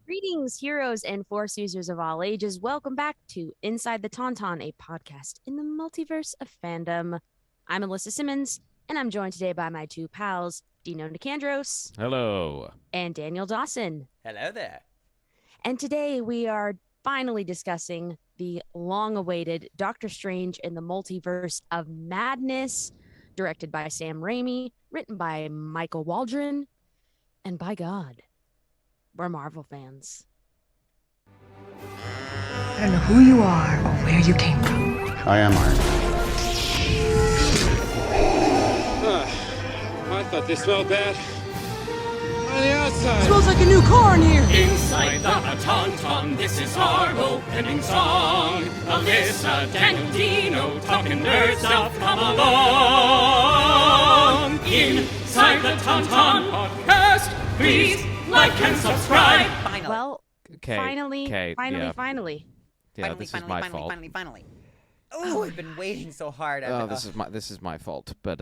Greetings, heroes and force users of all ages. Welcome back to Inside the Tauntaun, a podcast in the multiverse of fandom. I'm Alyssa Simmons, and I'm joined today by my two pals, Dino Nicandros Hello. and Daniel Dawson. Hello there. And today we are finally discussing the long-awaited Doctor Strange in the Multiverse of Madness, directed by Sam Raimi, written by Michael Waldron, and by God, we're Marvel fans. I don't know who you are or where you came from. I am Iron Man. I thought they smelled bad. On the outside. Smells like a new car in here. Inside the Tauntaun, this is our opening song. Alyssa, Daniel, Dino, talking nerd stuff, come along. Inside the Tauntaun podcast, please like and subscribe. Finally. Well, Okay. finally. Yeah, finally, this is my fault. Finally. Oh, I've been waiting so hard. This is my fault. But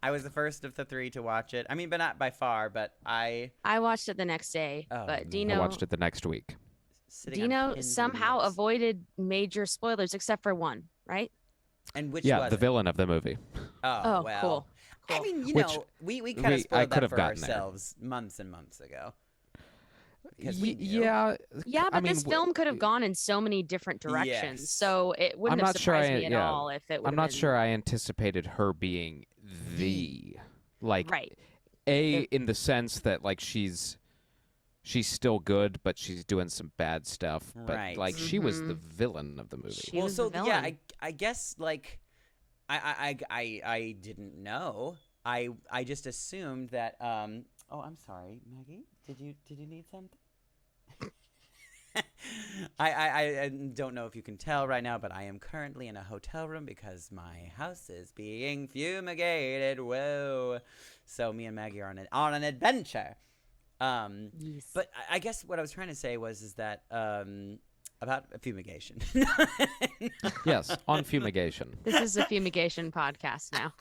I was the first of the three to watch it. I mean, but not by far. But I watched it the next day, Oh, but I Dino watched it the next week. sitting on Dino pins and somehow needles. avoided major spoilers except for one, right? And which Yeah, was the it? villain of the movie. Oh, Oh, well. cool. I mean, you Which know, we kind of I spoiled could that have for gotten there. ourselves months and months ago. Because we knew. Yeah. Yeah, but I mean, this film could have gone in so many different directions, Yes. so it wouldn't I'm have not sure surprised me at yeah. all if it would. I'm not sure I anticipated her being like Right. in the sense that like she's still good, but she's doing some bad stuff. But Right. like she was the villain of the movie. She Well, was so the yeah, villain. I guess like I didn't know. I just assumed that. Oh, I'm sorry, Maggie. Did you need something? I don't know if you can tell right now, but I am currently in a hotel room because my house is being fumigated. Whoa! So me and Maggie are on an adventure. Yes. But I guess what I was trying to say is that about fumigation. Yes, on fumigation, This is a fumigation podcast now,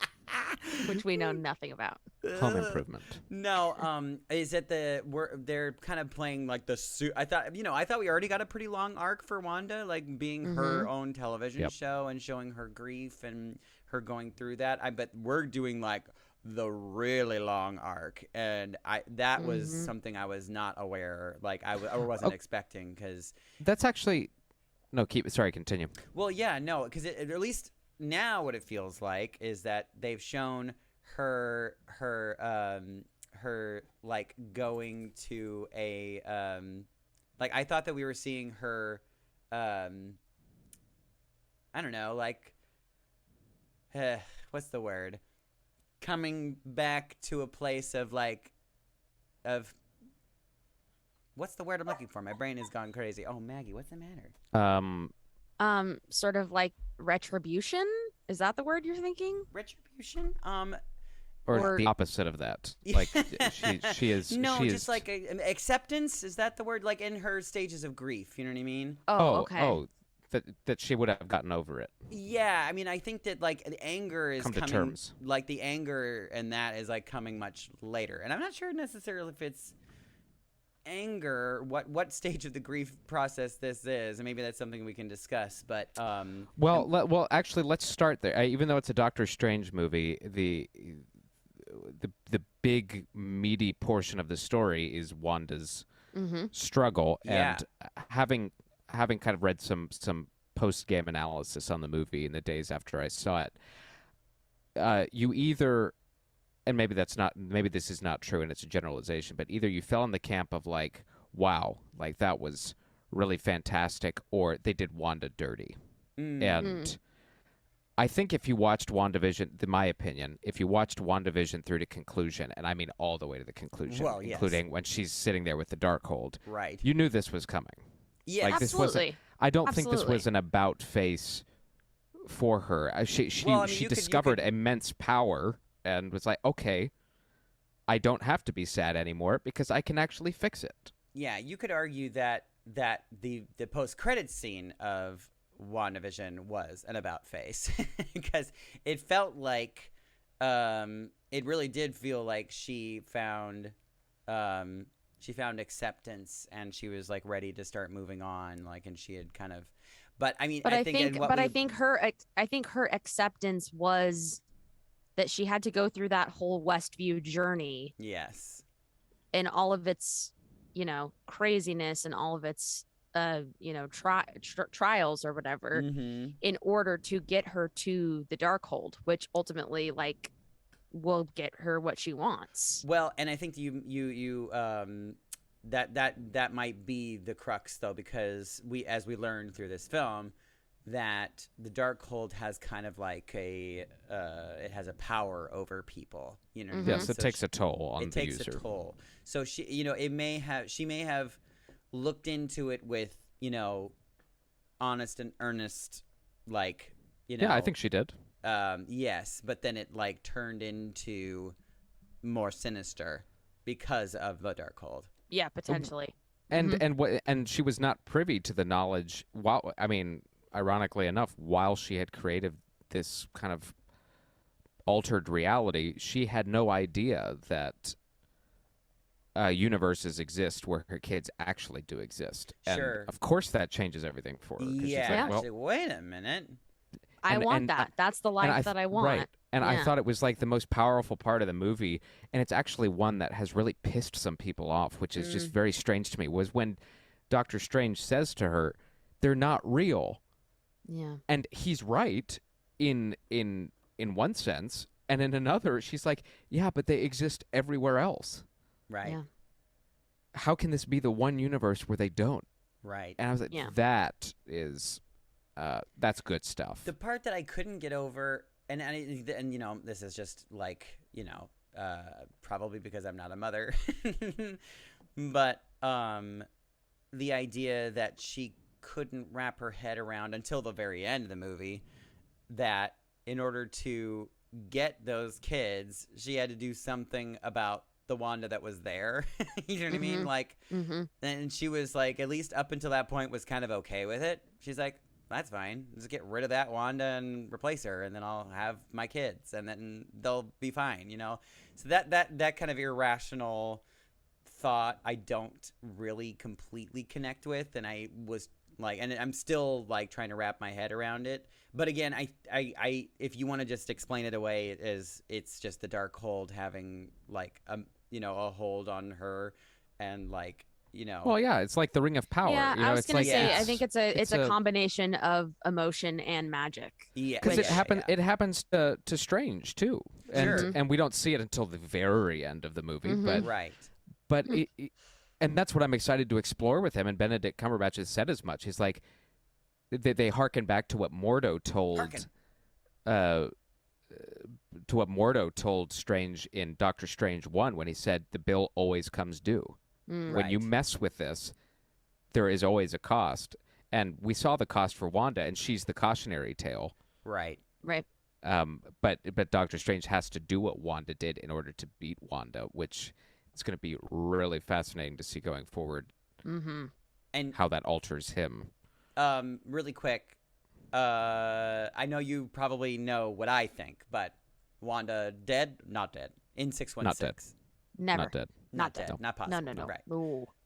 which we know nothing about. home improvement. No, is it they're kind of playing like the suit? I thought we already got a pretty long arc for Wanda, like being her own television Yep. show and showing her grief and her going through that. I bet we're doing like the really long arc, and that was something I was not aware, like I wasn't expecting, because That's actually continue. well, yeah, no, because at least now what it feels like is that they've shown her like going to a like I thought that we were seeing her I don't know, like what's the word, coming back to a place of like of what's the word I'm looking for? My brain has gone crazy. Oh, Maggie, what's the matter? Sort of like retribution. Is that the word you're thinking? Retribution? Or the opposite of that. Like she is. No, she just is, like acceptance. Is that the word? Like in her stages of grief. You know what I mean? Okay. That she would have gotten over it. Yeah, I mean, I think that like the anger is Come to coming. terms. Like the anger and that is like coming much later, and I'm not sure necessarily if it's anger. What stage of the grief process this is, and maybe that's something we can discuss. But Well, actually, let's start there. Even though it's a Doctor Strange movie, the big meaty portion of the story is Wanda's struggle, Yeah. and having kind of read some post-game analysis on the movie in the days after I saw it, you either, and maybe this is not true and it's a generalization, but either you fell in the camp of like, wow, like that was really fantastic, or they did Wanda dirty. And I think if you watched WandaVision, in my opinion, if you watched WandaVision through to conclusion, and I mean all the way to the conclusion, Well, yes. including when she's sitting there with the Darkhold, right. you knew this was coming. Yeah. Like this wasn't. Absolutely. I don't think this Absolutely. was an about face for her. She Well, I mean, she you could- discovered immense power and was like, okay, I don't have to be sad anymore because I can actually fix it. Yeah, you could argue that the post-credits scene of WandaVision was an about face because it felt like it really did feel like she found she found acceptance, and she was like ready to start moving on, like, and she had kind of, but I mean, I think her acceptance was that she had to go through that whole Westview journey yes, and all of its, craziness and all of its, trials or whatever, mm-hmm. in order to get her to the Darkhold, which ultimately, like, will get her what she wants. Well, and I think that might be the crux, though, because as we learned through this film, that the Darkhold has kind of like it has a power over people, Mm-hmm. Yes, it takes a toll on the user. It takes a toll. So she may have looked into it with, honest and earnest, like, Yeah, I think she did. Yes, but then it like turned into more sinister because of the Darkhold. Yeah, potentially. And she was not privy to the knowledge. Ironically enough, while she had created this kind of altered reality, she had no idea that universes exist where her kids actually do exist. And Sure. of course, that changes everything for her. 'Cause she's Yeah. like, well, Actually, wait a minute. I want that. That's the life that I want. Right. And I Yeah. thought it was like the most powerful part of the movie, and it's actually one that has really pissed some people off, which is just very strange to me, was when Doctor Strange says to her, they're not real. Yeah. And he's right in one sense, and in another, she's like, yeah, but they exist everywhere else. Right. Yeah. How can this be the one universe where they don't? Right. And I was like, Yeah. that is that's good stuff. The part that I couldn't get over, and this is just like, probably because I'm not a mother, but the idea that she couldn't wrap her head around until the very end of the movie that in order to get those kids, she had to do something about the Wanda that was there. You know what I mean? Like, and she was like, at least up until that point, was kind of okay with it. She's like, that's fine. Just get rid of that Wanda and replace her, and then I'll have my kids, and then they'll be fine, So that kind of irrational thought, I don't really completely connect with, and I was like, and I'm still like trying to wrap my head around it. But again, I if you want to just explain it away, it's just the Darkhold having like a hold on her, and like. Well, yeah, it's like the Ring of Power. Yeah, I was it's gonna like, say, I think it's a combination of emotion and magic. Yeah, because it happens to Strange too, and Sure. and we don't see it until the very end of the movie, right. but and that's what I'm excited to explore with him. And Benedict Cumberbatch has said as much. He's like, they harken back to what Mordo told Strange in Doctor Strange 1 when he said the bill always comes due. When you mess with this, there is always a cost. And we saw the cost for Wanda, and she's the cautionary tale. Right. But Doctor Strange has to do what Wanda did in order to beat Wanda, which is going to be really fascinating to see going forward. And how that alters him. Really quick, I know you probably know what I think, but Wanda dead? Not dead. In 616. Not dead. Never. Not dead. Not dead. No. Not possible. No. Right.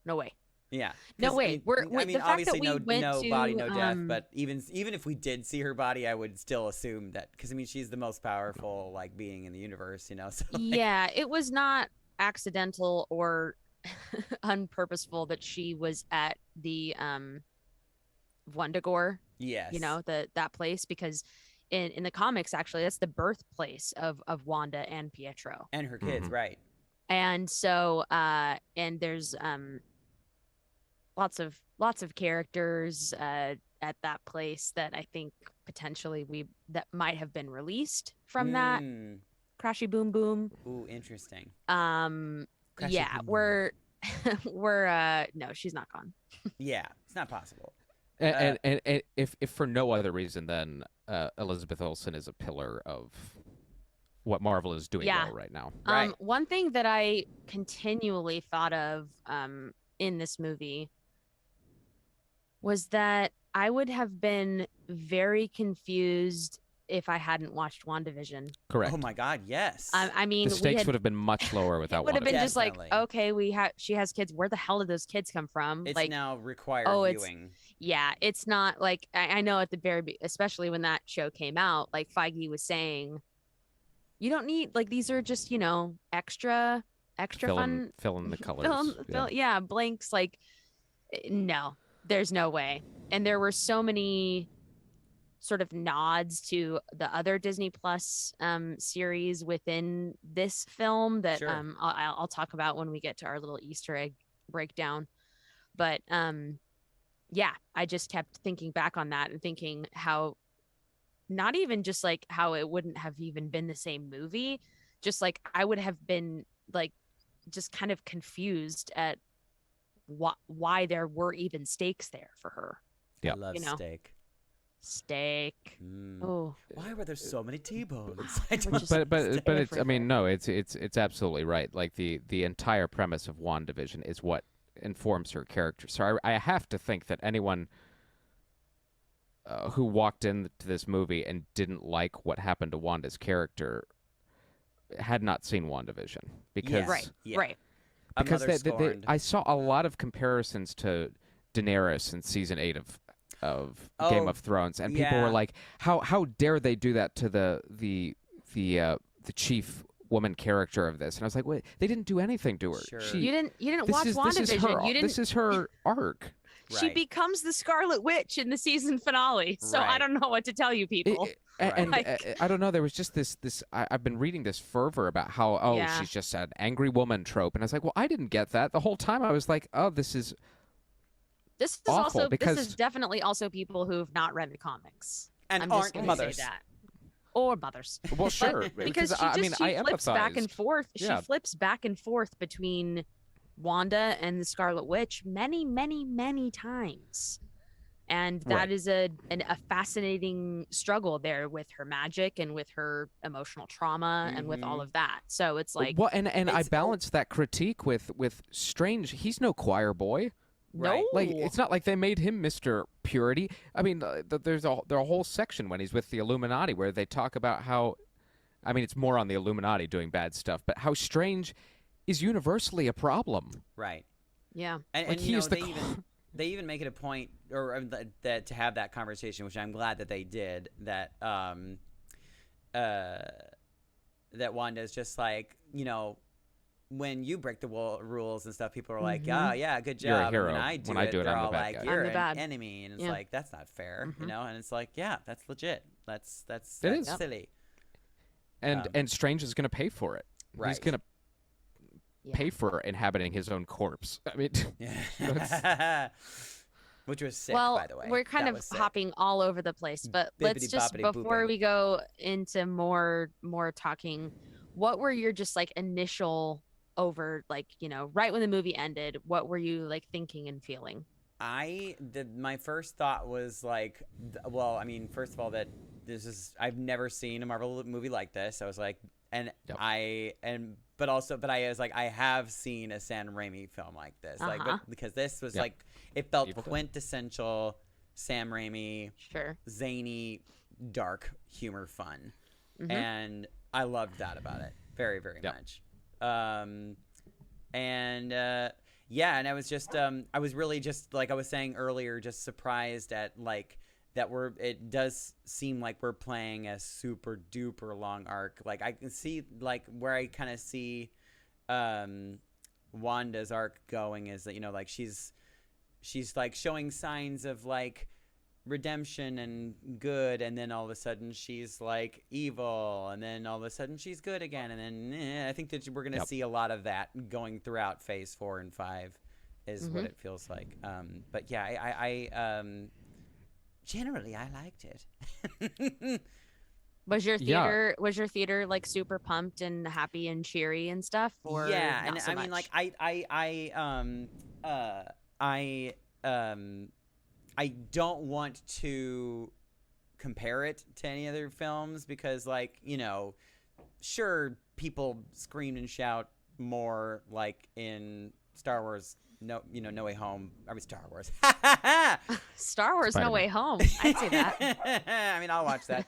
No way. Yeah. No way. I mean, the fact obviously, that we no went body, to, no death. But even if we did see her body, I would still assume that, because I mean, she's the most powerful like being in the universe. So, like, yeah, it was not accidental or unpurposeful that she was at the Wundagore. Yes. That place, because in the comics, actually, that's the birthplace of Wanda and Pietro and her kids, right? And so, and there's lots of characters at that place that I think potentially that might have been released from that Crashy Boom Boom. Ooh, interesting. Yeah, we're no, she's not gone. Yeah, it's not possible. And if for no other reason than Elizabeth Olsen is a pillar of what Marvel is doing well right now. Right. One thing that I continually thought of in this movie was that I would have been very confused if I hadn't watched WandaVision. Correct. Oh my God, yes. I mean, The stakes would have been much lower it without would have been WandaVision. just like, Definitely. okay, she has kids. Where the hell did those kids come from? it's like, now required it's viewing. yeah, it's not like I know at the especially when that show came out, like Feige was saying, you don't need like these are just extra fun Fill in the colors. blanks. Like, no, there's no way. And there were so many sort of nods to the other Disney Plus series within this film that Sure. I'll talk about when we get to our little Easter egg breakdown. But yeah, I just kept thinking back on that and thinking how not even just like how it wouldn't have even been the same movie, just like I would have been like just kind of confused at why there were even stakes there for her. Yeah. I love Steak. Mm. Oh, Why were there so many T-bones? But it's I mean everywhere. no, it's absolutely right. Like the entire premise of WandaVision is what informs her character. So I have to think that anyone who walked into this movie and didn't like what happened to Wanda's character had not seen WandaVision because right, Yeah. right. A because mother scorned. I saw a lot of comparisons to Daenerys in season 8 of Game Oh, of Thrones, and people were yeah. like, "How dare they do that to the chief woman character of this?" And I was like, "Wait, they didn't do anything to her. Sure. You didn't This watch is WandaVision. her. You didn't. This is her arc." She Right. becomes the Scarlet Witch in the season finale. So I Right. don't know what to tell you people. And Like- I don't know. There was just this. I've been reading this fervor about how Yeah. she's just an angry woman trope, and I was like, well, I didn't get that the whole time. I was like, oh, this is This is awful also because- this is definitely also people who've not read the comics. And I'm just aren't gonna mothers. say that. Or mothers. well, sure Because she I mean she I flips back and empathized. forth. Yeah. She flips back and forth between Wanda and the Scarlet Witch many, many, many times. And that Right. is a fascinating struggle there with her magic and with her emotional trauma and with all Mhm. of that. So it's like Well, and I It's- balanced that critique with Strange. He's no choir boy. Right. no, Like it's not like they made him Mr. Purity. I mean, there's a whole section when he's with the Illuminati where they talk about how, I mean, it's more on the Illuminati doing bad stuff, but how Strange is universally a problem. Right. yeah. And, Like and he is the they even make it a point, or that to have that conversation, which I'm glad that they did. That that Wanda's just like, when you break the rules and stuff, people are like, Mhm. yeah, good You're a job. hero. And when I do When I it, do it, they're I'm the all bad like, guy. you're I'm the an bad. enemy, and it's Yeah. like that's not fair, Mhm. And it's like, yeah, that's legit. That's It is. silly. And Strange is going to pay for it. He's Right. going to Yeah. pay for inhabiting his own corpse. I mean, Yeah. Which was sick, Well, by the way. we're kind That of was sick. hopping all over the place, but let's just Bippity-boppity before booping. we go into more talking, what were your just like initial over like, right when the movie ended, what were you like thinking and feeling? My first thought was like, well, I mean, first of all, that I've never seen a Marvel movie like this. I was like, and Yep. but I was like, I have seen a Sam Raimi film like this, like, Uh-huh. because this was Yep. like, it felt Evil Dead. quintessential Sam Raimi, Sure. zany, dark humor fun. Mhm. And I loved that about it very, very Yep. much. Yeah, and I was just I was really just, like I was saying earlier, just surprised at like that it does seem like we're playing a super duper long arc. Like I can see like where I kind of see Wanda's arc going is that, like she's like showing signs of like redemption and good, and then all of a sudden she's like evil, and then all of a sudden she's good again, and then I think that we're gonna Yep. see a lot of that going throughout phase 4 and 5 is what Mhm. it feels like. But yeah, I generally I liked it. Was your Yeah. theater like super pumped and happy and cheery and stuff, or Yeah, not and so I mean, much? like I don't want to compare it to any other films because, like, sure, people screamed and shout more like in Star Wars. No Way Home. I mean, Star Wars. Star Wars No Spider-Man. Way Home. I'd say that. I mean, I'll watch that.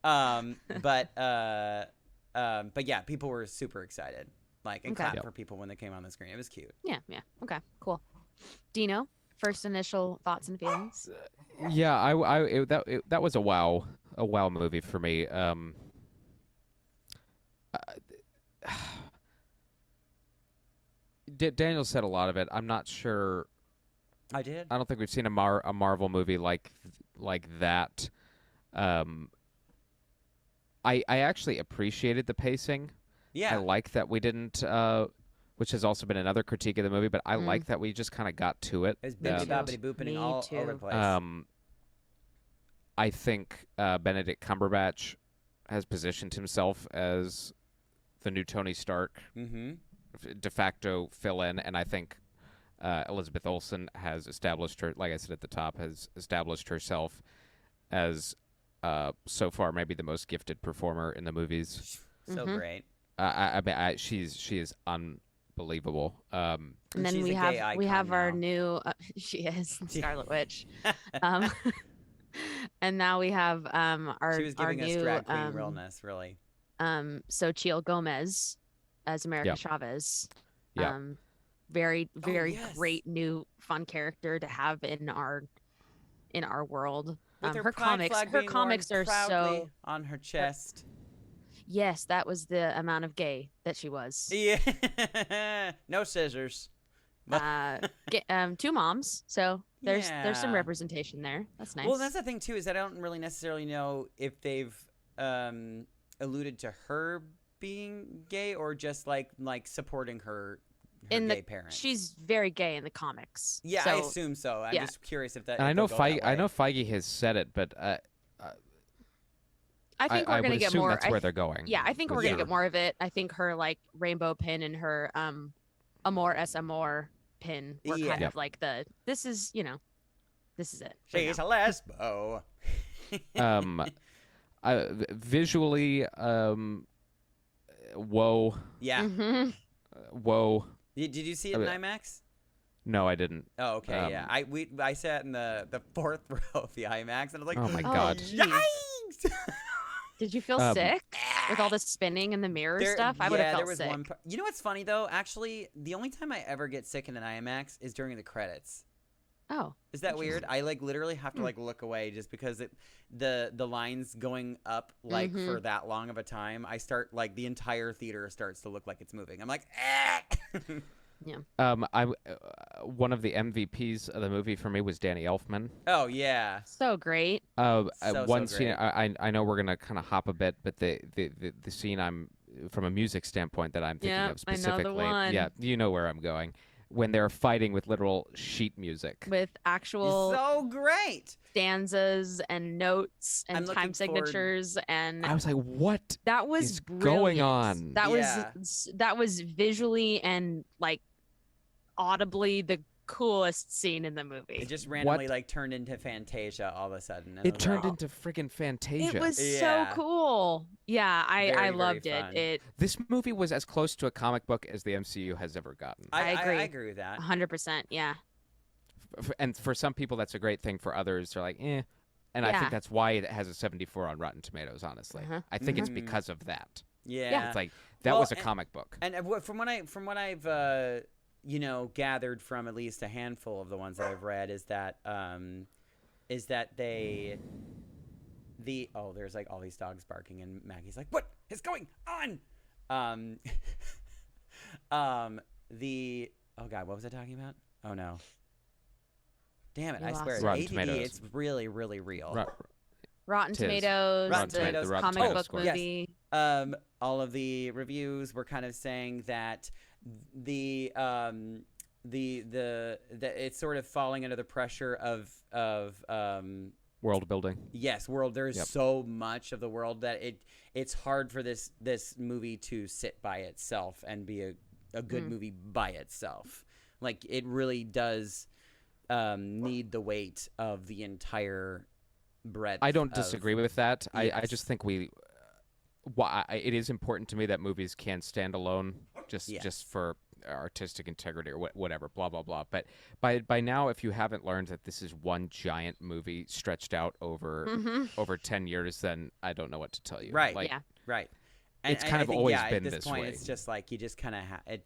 But yeah, people were super excited, like, and clapped for people when they came on the screen. It was cute. Yeah. Okay. Cool. Dino, first initial thoughts and feelings. Yeah, that was a wow movie for me. Daniel said a lot of it. I'm not sure. I did. I don't think we've seen a Marvel movie like that. I actually appreciated the pacing. Yeah. I like that we didn't, which has also been another critique of the movie, but I like that we just kind of got to it. It's bippity boppity booping all over the place. I think Benedict Cumberbatch has positioned himself as the new Tony Stark, de facto fill-in, and I think Elizabeth Olsen has established her, like I said at the top, has established herself as so far maybe the most gifted performer in the movies. So great. She is unbelievable. And then we have our new she is Scarlet Witch. And now we have our she was giving our us new drag queen realness, really. Xochitl Gomez as America Chavez. Yeah. Very great new fun character to have in our world. With Her comics are so on her chest. Yes, that was the amount of gay that she was. Yeah. No scissors. Two moms, so there's some representation there. That's nice. Well, that's the thing too, is I don't really necessarily know if they've alluded to her being gay or just like supporting her gay parents. She's very gay in the comics. Yeah, so, I assume so. I'm just curious if that. And I know Feige has said it, but I think we're gonna get more. That's where they're going. Yeah, I think we're gonna get more of it. I think her like rainbow pin and her Amor es Amor pin were kind of like this is it. She's a lesbo. Visually, whoa. Yeah. Whoa. Did you see it in IMAX? No, I didn't. Oh, okay, yeah. I sat in the fourth row of the IMAX, and I was like, oh my god, yikes! Did you feel sick with all the spinning and the mirror stuff? I would have felt sick. You know what's funny though? Actually, the only time I ever get sick in an IMAX is during the credits. Oh, is that weird? I literally have to look away just because the lines going up for that long of a time. I start the entire theater starts to look like it's moving. I'm like, yeah. One of the MVPs of the movie for me was Danny Elfman. Oh yeah, so great. One scene I know we're gonna kind of hop a bit, but the scene I'm from a music standpoint that I'm thinking of specifically. I know the one. Yeah, you know where I'm going. When they're fighting with literal sheet music. With actual so great stanzas and notes and time signatures and I was like, what that was is brilliant. Going on? That was visually and audibly the coolest scene in the movie. It just randomly turned into Fantasia all of a sudden. It turned into friggin' Fantasia. It was so cool. Yeah, I loved it. This movie was as close to a comic book as the MCU has ever gotten. I agree. I agree with that. 100%. Yeah. And for some people, that's a great thing. For others, they're like, eh. And I think that's why it has a 74 on Rotten Tomatoes. Honestly, I think it's because of that. Yeah. It's like that was a comic book. And from what I've gathered from at least a handful of the ones that I've read is that there's all these dogs barking and Maggie's like, what is going on? Oh god, what was I talking about? Oh no. Damn it, I swear. Rotten ADD, Tomatoes. It's really, really real. Rotten Tomatoes, the comic book movie. Yes. All of the reviews were kind of saying that the it's sort of falling under the pressure of world building. Yes, world. There's so much of the world that it's hard for this movie to sit by itself and be a good movie by itself. Like it really does need the weight of the entire breadth. I don't disagree with that. Yes. I just think it is important to me that movies can stand alone just for artistic integrity or whatever, blah blah blah. But by now, if you haven't learned that this is one giant movie stretched out over 10 years, then I don't know what to tell you. Right. Like, Yeah. Right. It's And kind I of think, always yeah, been at this point, way. it's just like you just kind of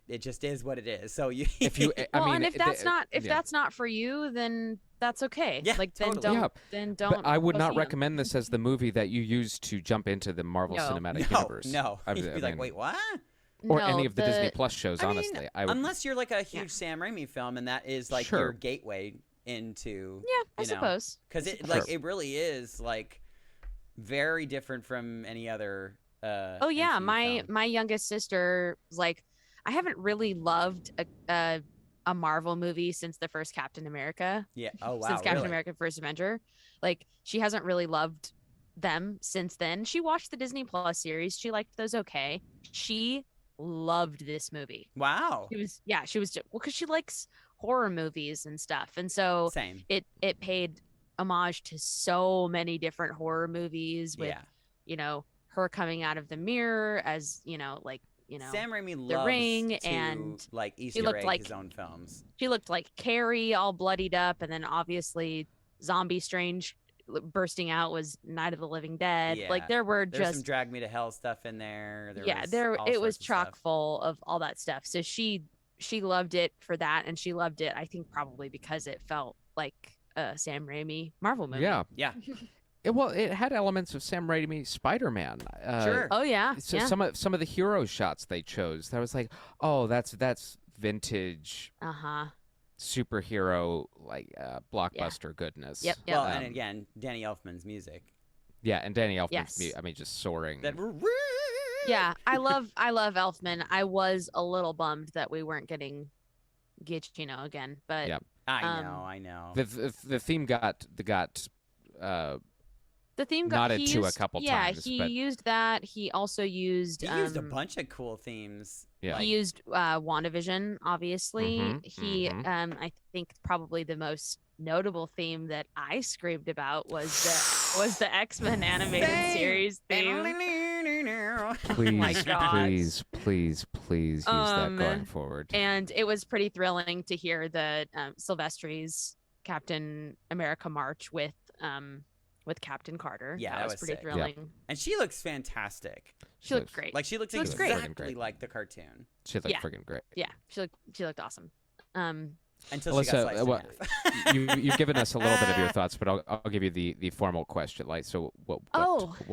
it just is what it is. So you If you, I Well, mean, and if that's not yeah. that's not for you, then that's okay. Yeah, like totally. then But don't. I would go not see 'em. recommend this as the movie that you use to jump into the Marvel No. Cinematic no, Universe. no. I You'd be like, mean, wait, what? or No, any of the Disney Plus shows. I mean, honestly, I would. unless you're like a huge Sam Raimi film, and that is like Sure. your gateway into I suppose. because I it suppose. like it really is like very different from any other. Oh yeah, MCU film. my youngest sister was like, I haven't really loved a Marvel movie since the first Captain America. Yeah. Oh wow. Since Captain really? America: First Avenger, like she hasn't really loved them since then. She watched the Disney Plus series. She liked those okay. She loved this movie. Wow. She was well because she likes horror movies and stuff, and so Same. it paid homage to so many different horror movies with Yeah. her coming out of the mirror as Sam Raimi The loves Ring to, and like Easter looked egg like- his own films. she looked like Carrie, all bloodied up, and then obviously Zombie Strange bursting out was Night of the Living Dead. Yeah. Like there were There's some just Drag Me to Hell stuff in there. All it was sorts of chock stuff. full of all that stuff. So she loved it for that, and she loved it I think probably because it felt like a Sam Raimi Marvel movie. Yeah. Yeah. It had elements of Sam Raimi Spider-Man. Sure. Oh yeah. So yeah. some of the hero shots they chose, that was like, oh, that's vintage Uh-huh. superhero blockbuster goodness. Yep. Well, Um, and again, Danny Elfman's music. Yeah, and Danny Elfman's Yes. I mean, just soaring. That Yeah, I love Elfman. I was a little bummed that we weren't getting Giacchino again, but Yep. I know. The theme got the theme got nodded he to a used- couple yeah, times, he but- used that. He also used He used a bunch of cool themes. Yeah. he used WandaVision, obviously. Mhm, mhm. I think probably the most notable theme that I screamed about was the X-Men animated series theme. Please, God. please use that going forward. And it was pretty thrilling to hear the Silvestri's Captain America march with Captain Carter. Yeah, that that was was pretty sick. Yeah. thrilling. And she looks fantastic. She looked great. Like she looks She looks great. exactly like the cartoon. She looked Yeah. freaking great. Yeah, she looked awesome. Until she got Alyssa, sliced in what- half. You've given us a little bit of your thoughts, but I'll give you the formal question. Like, so what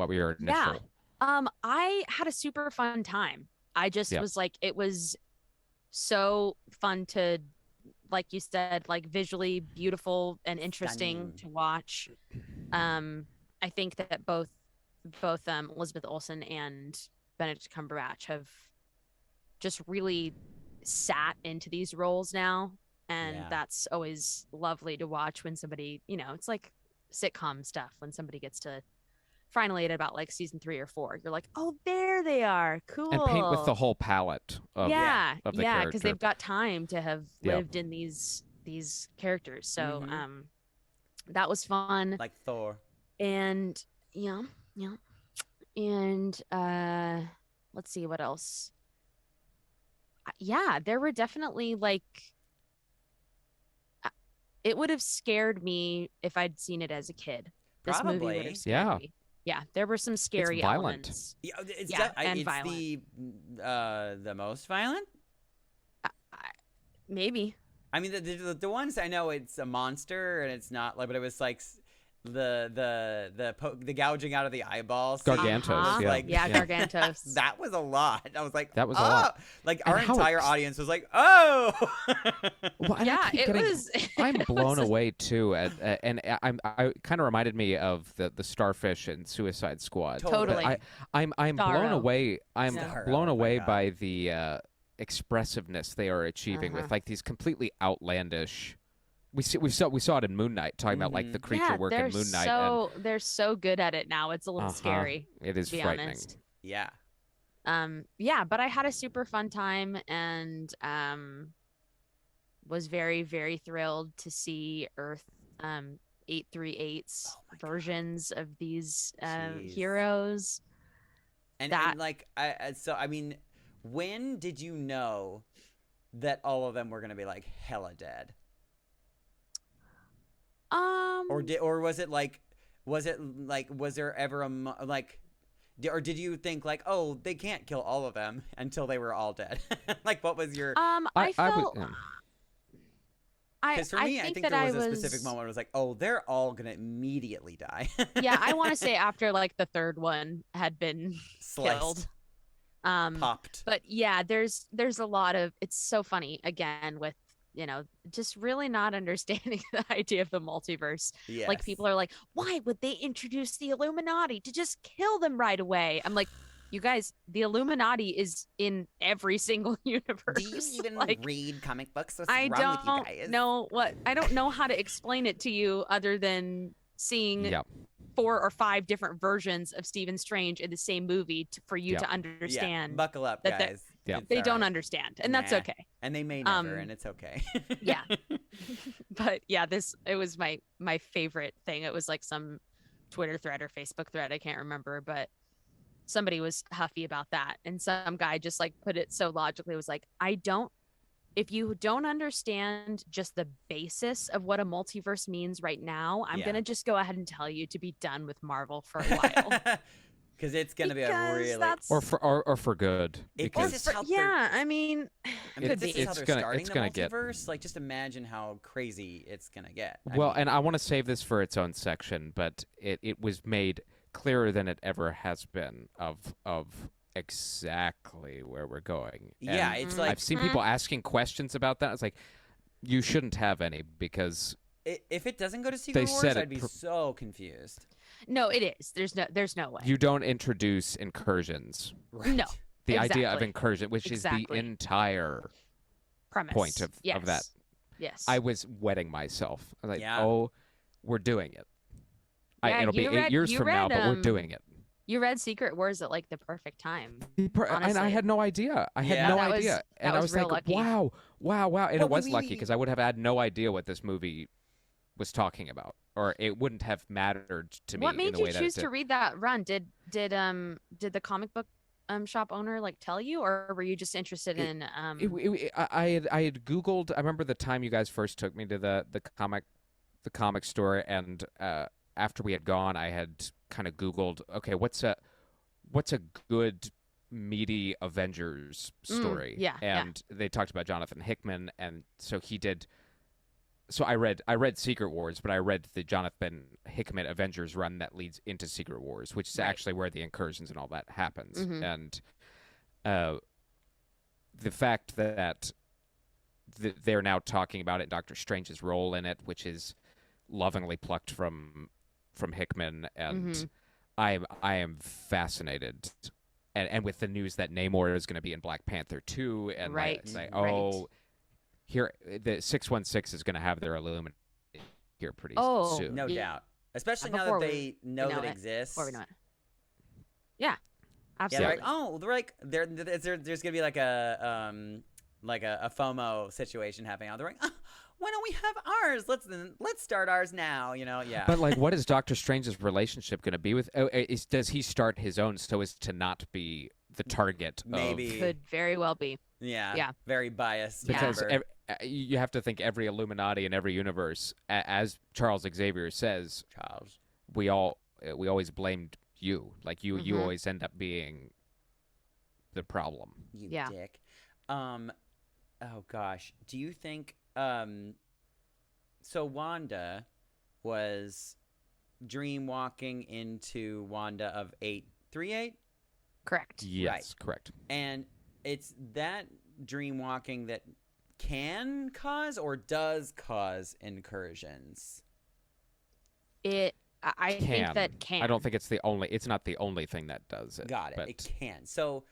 were your initial? I had a super fun time. I just Yeah. was like, it was so fun to, like you said, like visually beautiful and interesting Stunning. to watch. I think that both Elizabeth Olsen and Benedict Cumberbatch have just really sat into these roles now, and Yeah. that's always lovely to watch when somebody, it's like sitcom stuff when somebody gets to finally at about like season 3 or 4, you're like, oh, there they are, cool, And paint with the whole palette of of the character. because they've got time to have Yep. lived in these characters. So Mhm. that was fun. Like Thor. And yeah. And let's see what else. Yeah, there were definitely it would have scared me if I'd seen it as a kid. This movie would Probably. have scared Yeah. me. Yeah, there were some scary violent. elements. Yeah, it's Yeah, and it's violent. the most violent. Maybe. I mean, the ones I know, it's a monster and it's not like, but it was like the gouging out of the eyeballs. Gargantos, yeah. Like, Yeah, Gargantos. That was a lot. I was like, That was a lot. Like And our how entire ex- audience was like, oh. Well, and I Yeah, keep it getting- was. I'm it blown was- away too, and I kind of reminded me of the Starfish and Suicide Squad. Totally. But I'm blown Starro. away. I'm Starro, blown oh my away God. by the expressiveness they are achieving with like these completely outlandish. We saw it in Moon Knight, talking about like the creature yeah, work in they're Moon Knight. they're so good at it now. It's a little Uh-huh. scary. It is To be frightening. honest. Yeah. Yeah, but I had a super fun time and was very, very thrilled to see Earth 838's versions of these Jeez. heroes. And That- like so I mean, when did you know that all of them were gonna be like hella dead? Or was it like was there ever or did you think like, oh, they can't kill all of them until they were all dead? Like, what was your? I felt. Because for me, I think there was a specific moment where it was like, oh, they're all gonna immediately die. Yeah, I want to say after like the third one had been Sliced. killed, Popped. But yeah, there's a lot of. It's so funny again with just really not understanding the idea of the multiverse. Yes. Like people are like, why would they introduce the Illuminati to just kill them right away? I'm like, you guys, the Illuminati is in every single universe. Do you even read comic books? What's I wrong with you don't guys? know I don't know how to explain it to you other than seeing 4 or 5 different versions of Stephen Strange in the same movie for you to understand. Yeah. Buckle up, guys. They don't understand, and that's okay. And they may never, and it's okay. Yeah. But yeah, it was my favorite thing. It was like some Twitter thread or Facebook thread, I can't remember, but somebody was huffy about that, and some guy just like put it so logically. It was like, if you don't understand just the basis of what a multiverse means right now, I'm gonna just go ahead and tell you to be done with Marvel for a while. Because it's gonna be a really or for good. I mean, this is how they're starting the multiverse. Like, just imagine how crazy it's gonna get. And I want to save this for its own section, but it was made clearer than it ever has been of exactly where we're going. Yeah, and it's like I've seen people asking questions about that. It's like, you shouldn't have any, because if it doesn't go to Secret Wars, I'd be so confused. No, it is. There's no way. You don't introduce incursions. Right. No. The idea of incursion, which is the entire premise point of that. Yes. I was wetting myself. I was like, Yeah. oh, we're doing it. Yeah, it'll be 8 years from now, but we're doing it. You read Secret Wars at like the perfect time. And I had no idea. I had no idea. And I was like, lucky. wow. And it was lucky, because I would have had no idea what this movie was talking about, or it wouldn't have mattered to me. What made in the you way choose that to read that run? Did the comic book shop owner like tell you, or were you just interested in I had Googled. I remember the time you guys first took me to the comic store, and after we had gone, I had kind of Googled, okay, what's a good meaty Avengers story? And they talked about Jonathan Hickman, and so he did. So I read Secret Wars, but I read the Jonathan Hickman Avengers run that leads into Secret Wars, which is actually where the incursions and all that happens. And the fact that they're now talking about it, Doctor Strange's role in it, which is lovingly plucked from Hickman, and I am fascinated. And with the news that Namor is going to be in Black Panther 2, and here, the 616 is going to have their Illuminati here pretty soon. No doubt. Especially now that they know that it exists. Before we know it. Yeah, Yeah, absolutely. they're like, there's going to be like a FOMO situation happening. They're like, why don't we have ours? Let's start ours now. Yeah. But like, what is Doctor Strange's relationship going to be with? Does he start his own so as to not be the target? Maybe could very well be. Yeah. Very biased. Because you have to think every Illuminati in every universe, as Charles Xavier says, we always blamed you. Like you always end up being the problem. You dick. Oh gosh. Do you think so Wanda was dream walking into Wanda of 838? Correct. Yes, correct. And it's that dream walking that can cause or does cause incursions. I think that can. I don't think it's not the only thing that does it. Got it. But... It can. So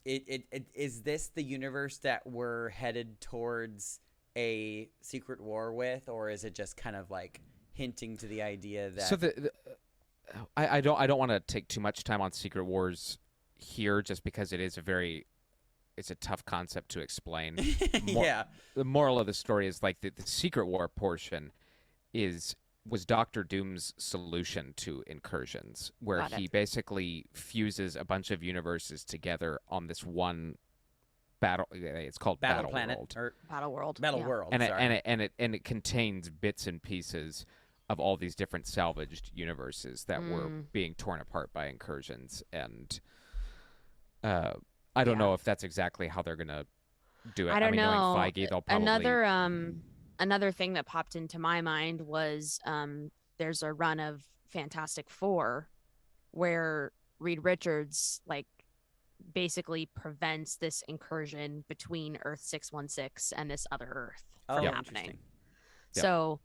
is this the universe that we're headed towards a secret war with, or is it just kind of like hinting to the idea that? So I don't want to take too much time on Secret Wars here, just because it's a tough concept to explain. Yeah. The moral of the story is like the Secret War portion was Doctor Doom's solution to incursions, where he basically fuses a bunch of universes together on this one Battle. It's called Battle Planet World. or Battle World. Battle yeah. World. and sorry. it contains bits and pieces of all these different salvaged universes that were being torn apart by incursions, and I don't know if that's exactly how they're gonna do it. I don't mean, know. Knowing Feige, they'll probably Another thing that popped into my mind was there's a run of Fantastic Four where Reed Richards like basically prevents this incursion between Earth 616 and this other Earth from happening. Interesting. Yep. So,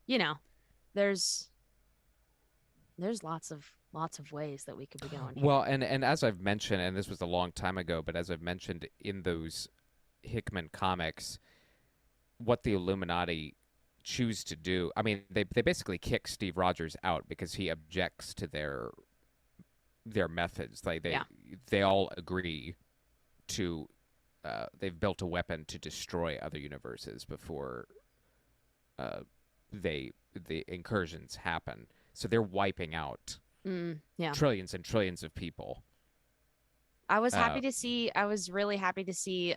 you know, there's lots of ways that we could be going here. Well, and as I've mentioned, and this was a long time ago, but as I've mentioned in those Hickman comics, what the Illuminati choose to do, I mean, they basically kick Steve Rogers out because he objects to their methods. Like they all agree to they've built a weapon to destroy other universes before the incursions happen. So they're wiping out trillions and trillions of people. I was really happy to see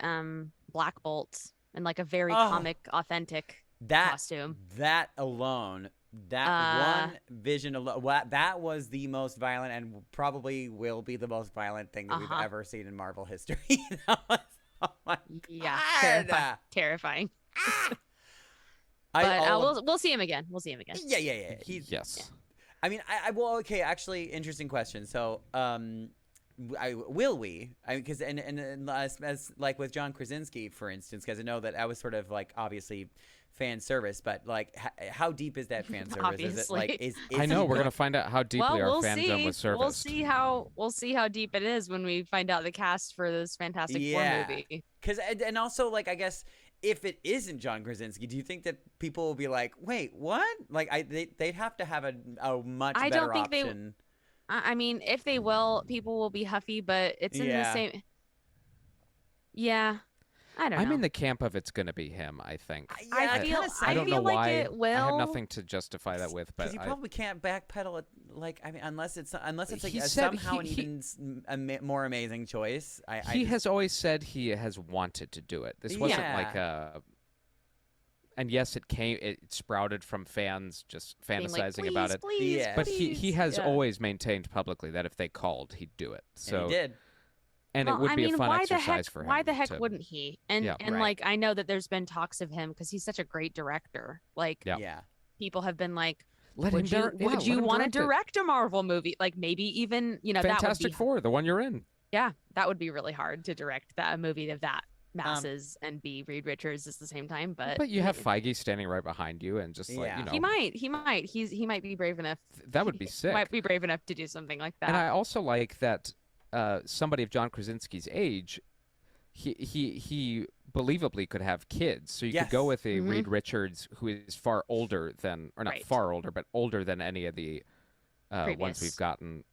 Black Bolt in like a very comic authentic costume. That alone, that one vision alone, that was the most violent and probably will be the most violent thing that we've ever seen in Marvel history. That was, oh my God. Terrifying. But we'll see him again. Yeah. Yes. I mean, well, okay. Actually, interesting question. So, will we? Because as like with John Krasinski, for instance, because I know that I was sort of like obviously fan service, but like how deep is that fan service? Obviously. Is it like is I know we're gonna find out how deeply our fandom was serviced. We'll see how deep it is when we find out the cast for this Fantastic Four movie. Because and also like I guess. If it isn't John Krasinski, do you think that people will be like, "Wait, what?" Like, they'd have to have a much better option. I don't think I mean, if they will, people will be huffy, but it's in the same. Yeah, I don't know. I'm in the camp of it's going to be him. I think. I don't know like why. it will. I have nothing to justify that with, but because you probably can't backpedal it. Like, I mean, unless it's like somehow an even more amazing choice. He has always said he has wanted to do it. This wasn't like a. And yes, it sprouted from fans just fantasizing about it. Please, but he has always maintained publicly that if they called, he'd do it. So and he did. And it would be a fun exercise for him. Why the heck wouldn't he? And like I know that there's been talks of him because he's such a great director. Like people have been like, would you want to direct a Marvel movie? Like maybe even Fantastic Four, the one you're in. Yeah, that would be really hard to direct a movie of that masses and be Reed Richards at the same time. But you have Feige standing right behind you and just like he might he might be brave enough. That would be sick. He might be brave enough to do something like that. And I also like that. Somebody of John Krasinski's age, he believably could have kids. So you could go with a Reed Richards who is far older than, or not far older, but older than any of the ones we've gotten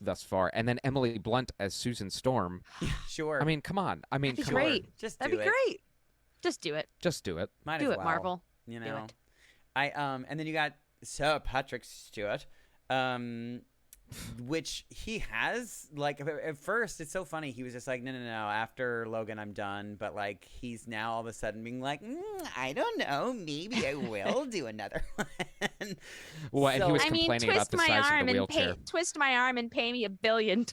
thus far. And then Emily Blunt as Susan Storm. Sure. I mean, come on. I mean, that'd be great. That'd be great. Just do it. Just do it. Might do as it, well, Marvel. You know. Do it. And then you got Sir Patrick Stewart. Which he has, like, at first, it's so funny. He was just like, no, after Logan, I'm done. But, like, he's now all of a sudden being like, I don't know. Maybe I will do another one. Well, and he was complaining about the size of the wheelchair. Twist my arm and pay me $1 billion.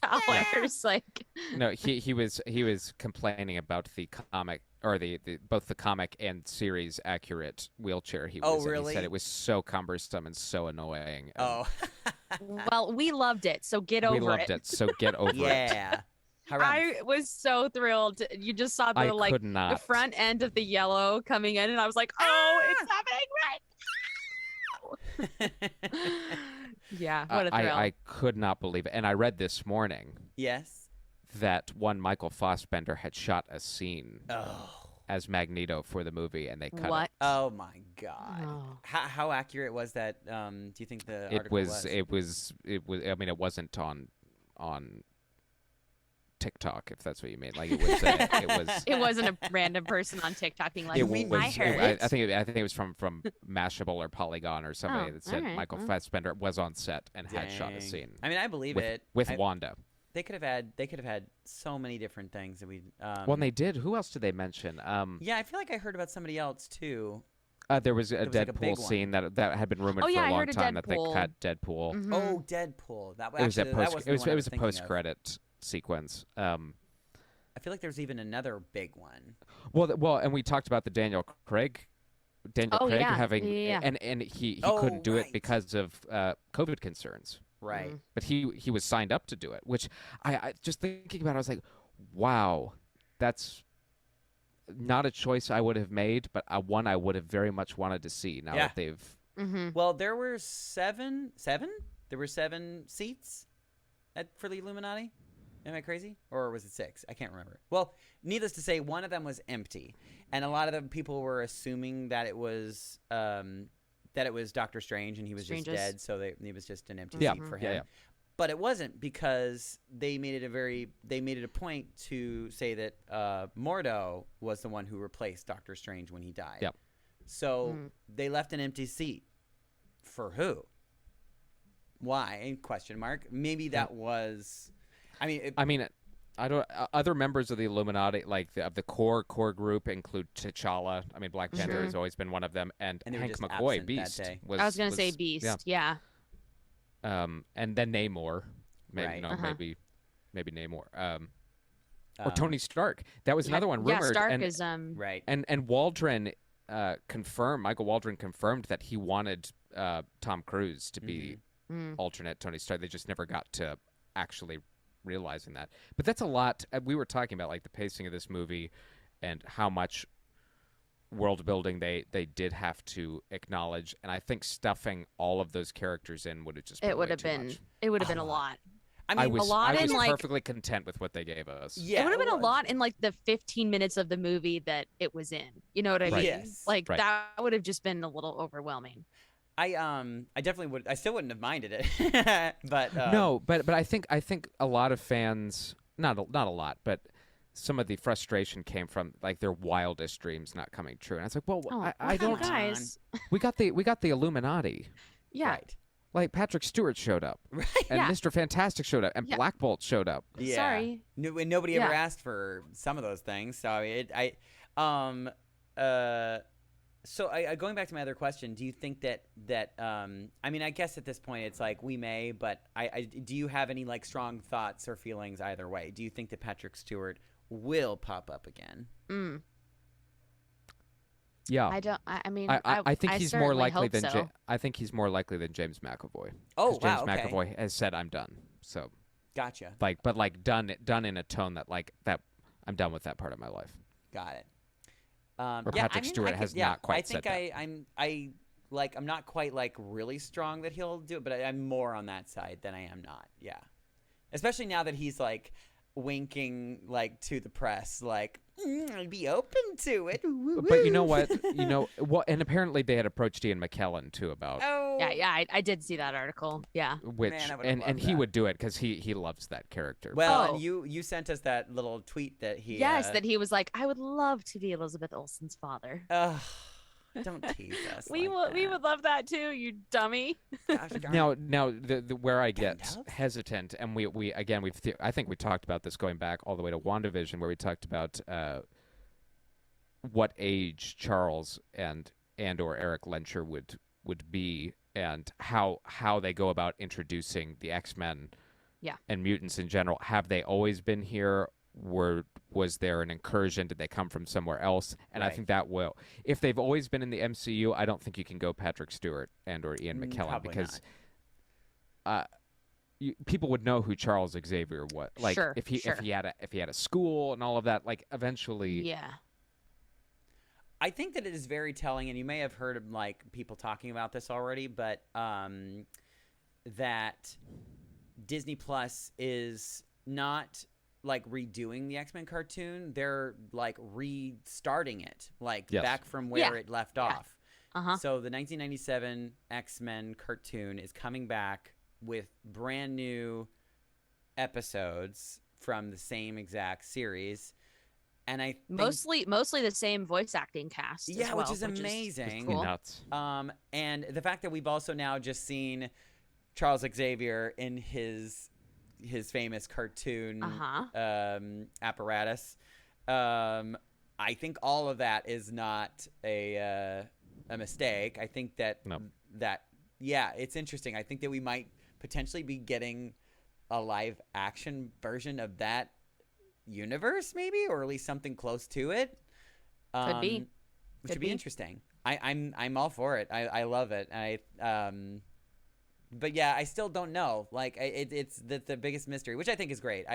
Like, no, he was complaining about the comic, or the both the comic and series accurate wheelchair he was in. Really? He said it was so cumbersome and so annoying. Well, we loved it, so get over it. We loved it, so get over it. Yeah. I was so thrilled. You just saw the front end of the yellow coming in, and I was like, "Oh, it's happening right now!" Yeah, what a thrill! I could not believe it, and I read this morning. Yes. That one Michael Fassbender had shot a scene as Magneto for the movie, and they cut it. Oh my God! Oh. How accurate was that? Do you think the article was? It was. I mean, it wasn't on TikTok, if that's what you mean. Like it was. It wasn't a random person on TikTok being like, I think it was from Mashable or Polygon or somebody that said Michael Fassbender was on set and had shot a scene. I mean, I believe it with Wanda. They could have had so many different things that we. Well, and they did. Who else did they mention? Yeah, I feel like I heard about somebody else too. There was a It was like a Deadpool big one. scene that had been rumored Oh, for yeah, a I long heard of time that they Deadpool. cut Deadpool. Mhm. Oh, Deadpool. That It was actually, that wasn't the one I it was a thinking of. post-credit sequence. I feel like there was even another big one. Well, and we talked about the Daniel Craig Oh, yeah. having Yeah. and he Oh, couldn't do it right. because of COVID concerns. Right. But he was signed up to do it, which I just thinking about it, I was like, wow, that's not a choice I would have made, but one I would have very much wanted to see now Yeah. that they've Well, there were seven. There were 7 seats for the Illuminati. Am I crazy? Or was it 6? I can't remember. Well, needless to say, one of them was empty, and a lot of the people were assuming that it was Doctor Strange, and he was just dead, so he was just an empty seat for him. Yeah. But it wasn't, because they made it a point to say that Mordo was the one who replaced Doctor Strange when he died. Yep. So they left an empty seat. For who? Why? Question mark. Maybe that was. I mean, I don't. Other members of the Illuminati, like of the core group, include T'Challa. I mean, Black Panther has always been one of them, and And they were Hank just McCoy, absent that Beast. day. I was gonna say Beast. Yeah. And then Namor, maybe Right. maybe Namor, or Tony Stark. That was another one Yeah, rumored. Stark and, is right. and Waldron Michael Waldron confirmed that he wanted Tom Cruise to be alternate Tony Stark. They just never got to actually realizing that. But that's a lot. We were talking about like the pacing of this movie and how much world building they did have to acknowledge, and I think stuffing all of those characters in would have just been it would way have too been much. it would have been a lot. I mean, I was, a lot I in was like perfectly content with what they gave us. yeah, it would have been a was. lot in like the 15 minutes of the movie that it was in. You know what I Right. mean? Yes. Like Right. that would have just been a little overwhelming. I definitely would. I still wouldn't have minded it, but No, but I think a lot of fans, not a lot, but some of the frustration came from like their wildest dreams not coming true. And I was like, well, I don't. guys. We got the Illuminati. Yeah. Right. Like Patrick Stewart showed up, Right. and Yeah. Mr. Fantastic showed up, and Yeah. Black Bolt showed up. Yeah. Sorry. And nobody ever Yeah. asked for some of those things. So So going back to my other question, do you think that I mean, I guess at this point it's like we may, but do you have any like strong thoughts or feelings either way? Do you think that Patrick Stewart will pop up again? Yeah, I don't. I mean, I think he's more certainly likely hope than so. I think he's more likely than James McAvoy. Oh, 'Cause wow, James okay. McAvoy has said I'm done. So Gotcha. but done in a tone that I'm done with that part of my life. Got it. Or Yeah, Patrick I mean, Stewart has not quite I think said that. I'm not quite like really strong that he'll do it, but I'm more on that side than I am not. Yeah, especially now that he's like winking like to the press, like I'd be open to it. But you know what? And apparently they had approached Ian McKellen too about Oh, Yeah. I did see that article. Yeah. which, Man, I would've and loved he that. would do it because he loves that character. Well, Oh. and you sent us that little tweet that he. Yes, that he was like, I would love to be Elizabeth Olsen's father. Don't tease us. We like would love that too, you dummy. that. Gosh darn it. Now the where I get Gandalf? hesitant, and we again I think we talked about this going back all the way to WandaVision, where we talked about what age Charles and or Eric Lencher would be, and how they go about introducing the X-Men and mutants in general. Have they always been here? Was there an incursion? Did they come from somewhere else? And I Right. think that will. If they've always been in the MCU, I don't think you can go Patrick Stewart and or Ian McKellen Probably because people would know who Charles Xavier was. Like Sure, if he had a school and all of that. Like eventually, Yeah. I think that it is very telling, and you may have heard like people talking about this already, but that Disney Plus is not like redoing the X-Men cartoon. They're like restarting it, like Yes. back from where Yeah. it left Yeah. off. Uh-huh. So the 1997 X-Men cartoon is coming back with brand new episodes from the same exact series. And I think, Mostly the same voice acting cast. as yeah, well, which is amazing. cool. nuts. And the fact that we've also now just seen Charles Xavier in his his famous cartoon Uh-huh. apparatus. I think all of that is not a mistake. I think that No. it's interesting. I think that we might potentially be getting a live action version of that universe, maybe, or at least something close to it. Could be. Which Could would be be. interesting. I'm all for it. I love it. But yeah, I still don't know. Like, it's the biggest mystery, which I think is great.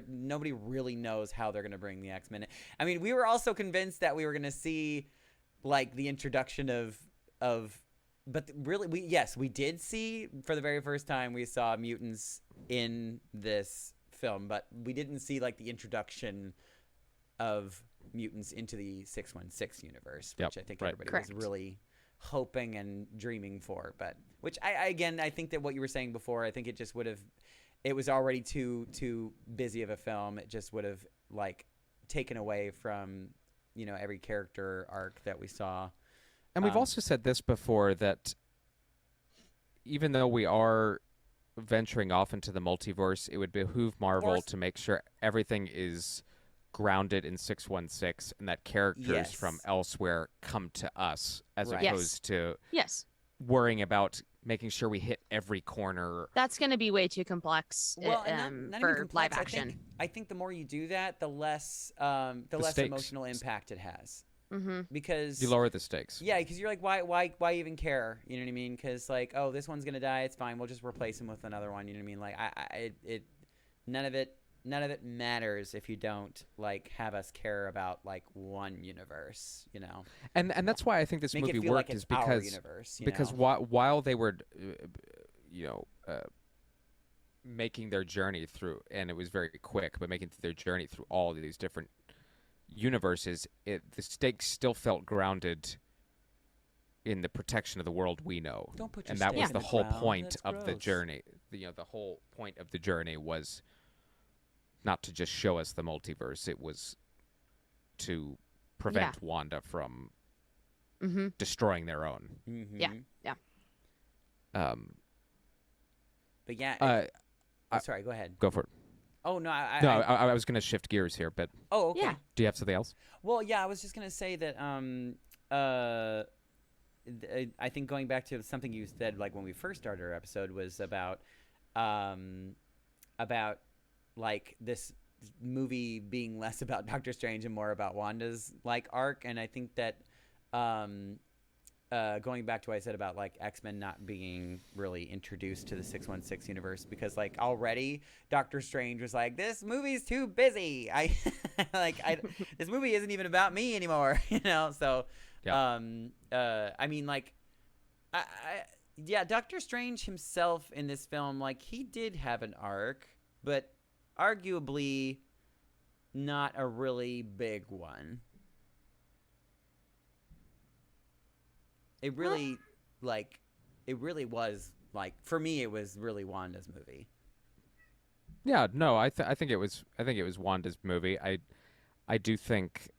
Nobody really knows how they're gonna bring the X-Men in. I mean, we were also convinced that we were gonna see like the introduction of, but really we did see for the very first time we saw mutants in this film, but we didn't see like the introduction of mutants into the 616 universe, which I think everybody was really hoping and dreaming for, but which I think that what you were saying before, I think it just would have, it was already too busy of a film. It just would have like taken away from, you know, every character arc that we saw. And we've also said this before, that even though we are venturing off into the multiverse, it would behoove Marvel to make sure everything is grounded in 616 and that characters from elsewhere come to us as opposed to worrying about making sure we hit every corner. That's going to be way too complex not even for complex. live action. I think the more you do that, the less emotional impact it has. Mm-hmm. Because you lower the stakes. Yeah, because you're like, why even care? You know what I mean? Because like, oh, this one's gonna die. It's fine. We'll just replace him with another one. You know what I mean? Like, none of it matters if you don't like have us care about like one universe. You know. And that's why I think this movie worked, is because while they were, making their journey through, and it was very quick, but making their journey through all of these different universes, the stakes still felt grounded in the protection of the world we know. Don't put your and that stake was in the the whole ground. point That's of the gross. journey. The whole point of the journey was not to just show us the multiverse. It was to prevent Wanda from destroying their own. Mm-hmm. Yeah. But yeah. Sorry. Go ahead. Go for it. Oh no. I was going to shift gears here, but Oh, okay. Yeah. do you have something else? Well, yeah, I was just gonna say that. I think going back to something you said, like when we first started our episode, was about like this movie being less about Doctor Strange and more about Wanda's like arc, and I think that going back to what I said about like X-Men not being really introduced to the 616 universe, because like already Doctor Strange was like, this movie's too busy. This movie isn't even about me anymore, you know? So, I mean, like, Doctor Strange himself in this film, like he did have an arc, but arguably not a really big one. It really, was, like, for me, it was really Wanda's movie. Yeah, no, I think it was Wanda's movie. I do think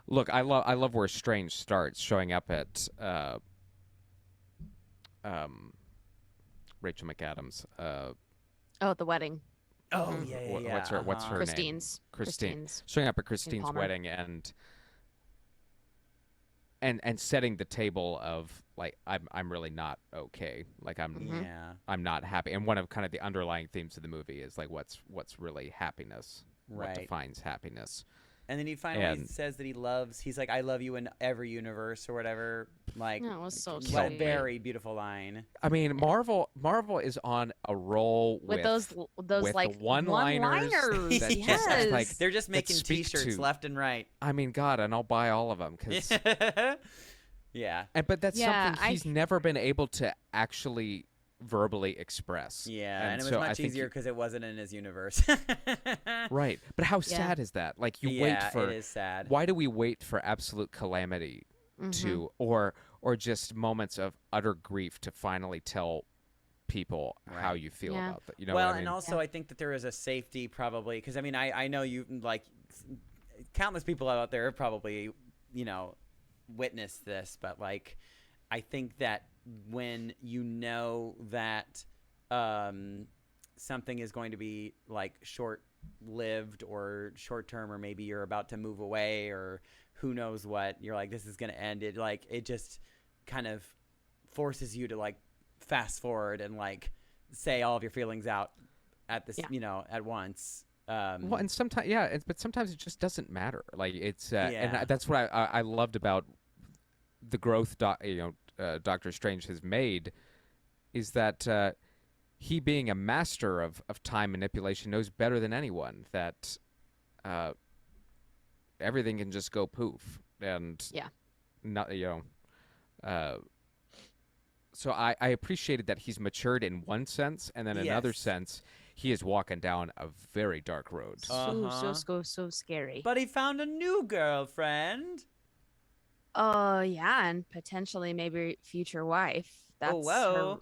look, I love where Strange starts, showing up at Rachel McAdams. Oh, the wedding. Oh, yeah. What's her name? Christine's. Showing up at Christine's Palmer. wedding and setting the table of like, I'm really not okay. Like I'm not happy. And one of kind of the underlying themes of the movie is like what's really happiness. Right. What defines happiness. And then he finally says that he's like, I love you in every universe or whatever. Like, That was so what a sweet. very beautiful line. I mean, Marvel is on a roll With those with like the one-liners. That yes. just, like, They're just making speak T-shirts to- left and right. I mean, God, and I'll buy all of them because. Yeah. But that's Yeah, something he's never been able to actually verbally express. Yeah, and it was so much I think easier because it wasn't in his universe. Right. But how sad is that? Like you wait for. it is sad. Why do we wait for absolute calamity to, or just moments of utter grief to finally tell people how you feel about that? You know well, what I mean? and also I think that there is a safety probably because I mean I know you like countless people out there have probably witnessed this, but like I think that when you know that something is going to be like short-lived or short-term, or maybe you're about to move away, or who knows what, you're like, this is going to end. It just kind of forces you to like fast forward and like say all of your feelings out at this, at once. Well, and sometimes, but sometimes it just doesn't matter. Like it's, Yeah. and that's what I loved about the growth, Doctor Strange has made, is that he, being a master of time manipulation, knows better than anyone that everything can just go poof, and not so I appreciated that he's matured in one sense, and then another sense, he is walking down a very dark road. So scary. But he found a new girlfriend. Oh yeah, and potentially maybe future wife. That's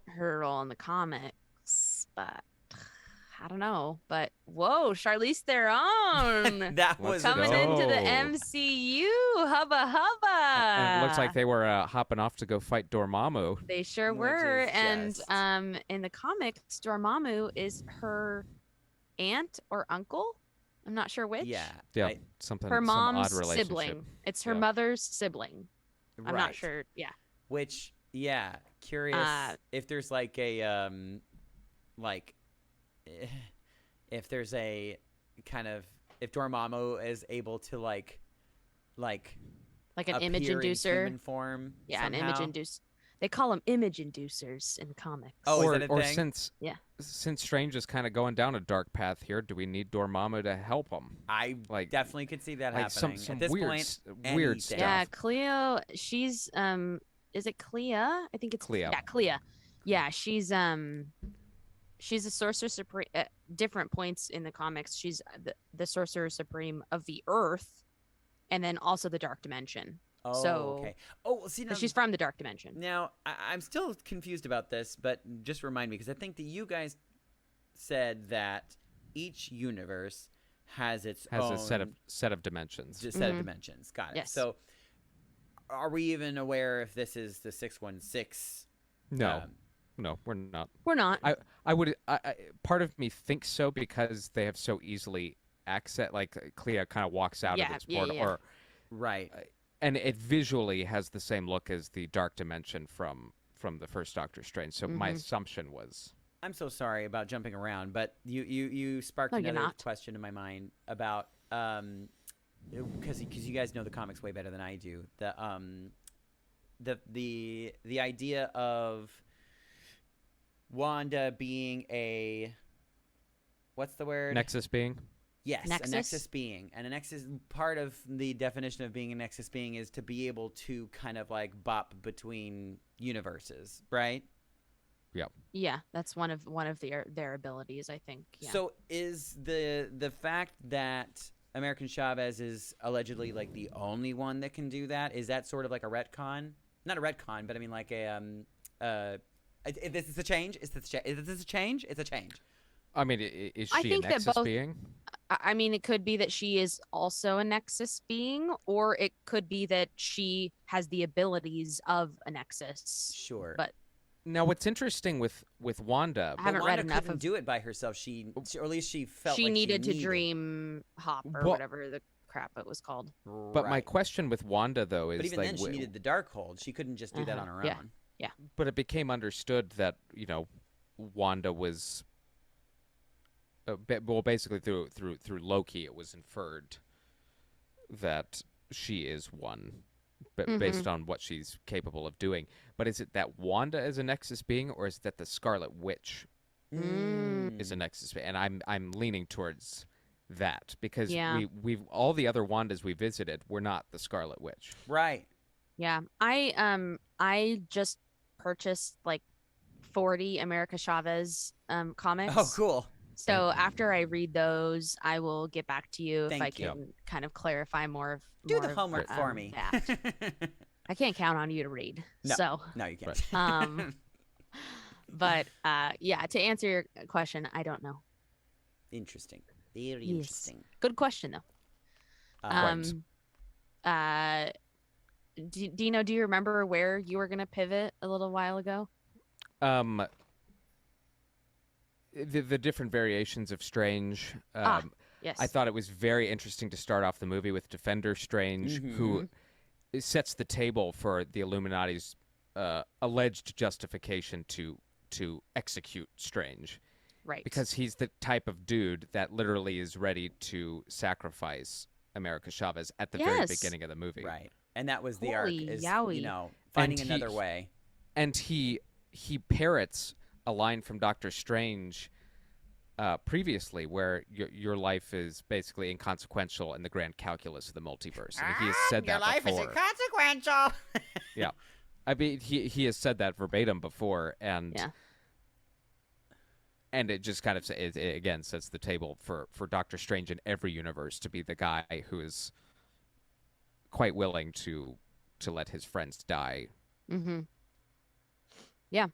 her role in the comics, but I don't know. But whoa, Charlize Theron That was coming into the go. MCU. Hubba hubba. And it looks like they were hopping off to go fight Dormammu. They sure Which were. is And just- in the comics, Dormammu is her aunt or uncle. I'm not sure which. Yeah. Yeah, some Her mom's odd relationship. sibling. It's her Yeah. mother's sibling. I'm not Right. sure. Yeah. Which, curious if there's like a like if there's a kind of, if Dormammu is able to like an image appear in inducer. human form. Yeah, somehow. an image inducer. They call them image inducers in the comics. Oh, or, is that a or thing? since Strange is kind of going down a dark path here, do we need Dormammu to help him? I Like- definitely could see that like happening. some At this weird point, s- weird anything. stuff. Yeah, Cleo. She's is it Clea? I think it's Cleo. Yeah, Clea. Yeah, she's a sorcerer supreme. At different points in the comics, she's the sorcerer supreme of the Earth, and then also the Dark Dimension. Oh, So- okay. Oh, see, now, She's from the Dark Dimension. now I'm still confused about this, but just remind me, because I think that you guys said that each universe has its Has own a set of dimensions. set of dimensions. Got it. Yes. So, are we even aware if this is the 616? No, no, we're not. We're not. I would. Part of me thinks so because they have so easily access. Like Clea kind of walks out Yeah, of this yeah, portal, yeah. Right. and it visually has the same look as the Dark Dimension from the first Doctor Strange. So my assumption was. I'm so sorry about jumping around, but you sparked No, you're another not. question in my mind about because you guys know the comics way better than I do. The idea of Wanda being a, what's the word? Nexus being. Yes, Nexus? a Nexus being. And a Nexus, part of the definition of being a Nexus being is to be able to kind of like bop between universes, right? Yeah, that's one of their abilities, I think. Yeah. So is the fact that American Chavez is allegedly like the only one that can do that, is that sort of like a retcon? Not a retcon, but I mean like a this is a change? Is this a change? It's a change. I mean, is I she a think that Nexus both- being? I mean, it could be that she is also a Nexus being, or it could be that she has the abilities of a Nexus. Sure. But Now, what's interesting with Wanda? I haven't But read Wanda enough couldn't of. do it by herself. Or at least she felt She like needed she to dream hop or Well- whatever the crap it was called. But my Right. question with Wanda though is But even like, then, she needed the Darkhold. She couldn't just do that on her Yeah. own. but it became understood that Wanda was. Well, basically through Loki, it was inferred that she is one, based on what she's capable of doing. But is it that Wanda is a Nexus being, or is it that the Scarlet Witch is a Nexus being? And I'm leaning towards that because Yeah. we've all the other Wandas we visited were not the Scarlet Witch. Right. Yeah, I just purchased like 40 America Chavez comics. Oh, cool. So after I read those, I will get back to you if I Thank you. can kind of clarify more of. Do more the of, homework for me. that. I can't count on you to read. No. So, No, you can't. but yeah, to answer your question, I don't know. Interesting. Very Yes. interesting. Good question though. Right. Dino, do you remember where you were going to pivot a little while ago? The different variations of Strange. Yes. I thought it was very interesting to start off the movie with Defender Strange, who sets the table for the Illuminati's alleged justification to execute Strange. Right. Because he's the type of dude that literally is ready to sacrifice America Chavez at the very beginning of the movie. Right. And that was the arc, is, yowie. finding another way. And he parrots a line from Doctor Strange previously, where your life is basically inconsequential in the grand calculus of the multiverse. And he has said that before. Your life is inconsequential. Yeah. I mean, he has said that verbatim before, and and it just kind of it again sets the table for Doctor Strange in every universe to be the guy who is quite willing to let his friends die. Mm-hmm. Yeah.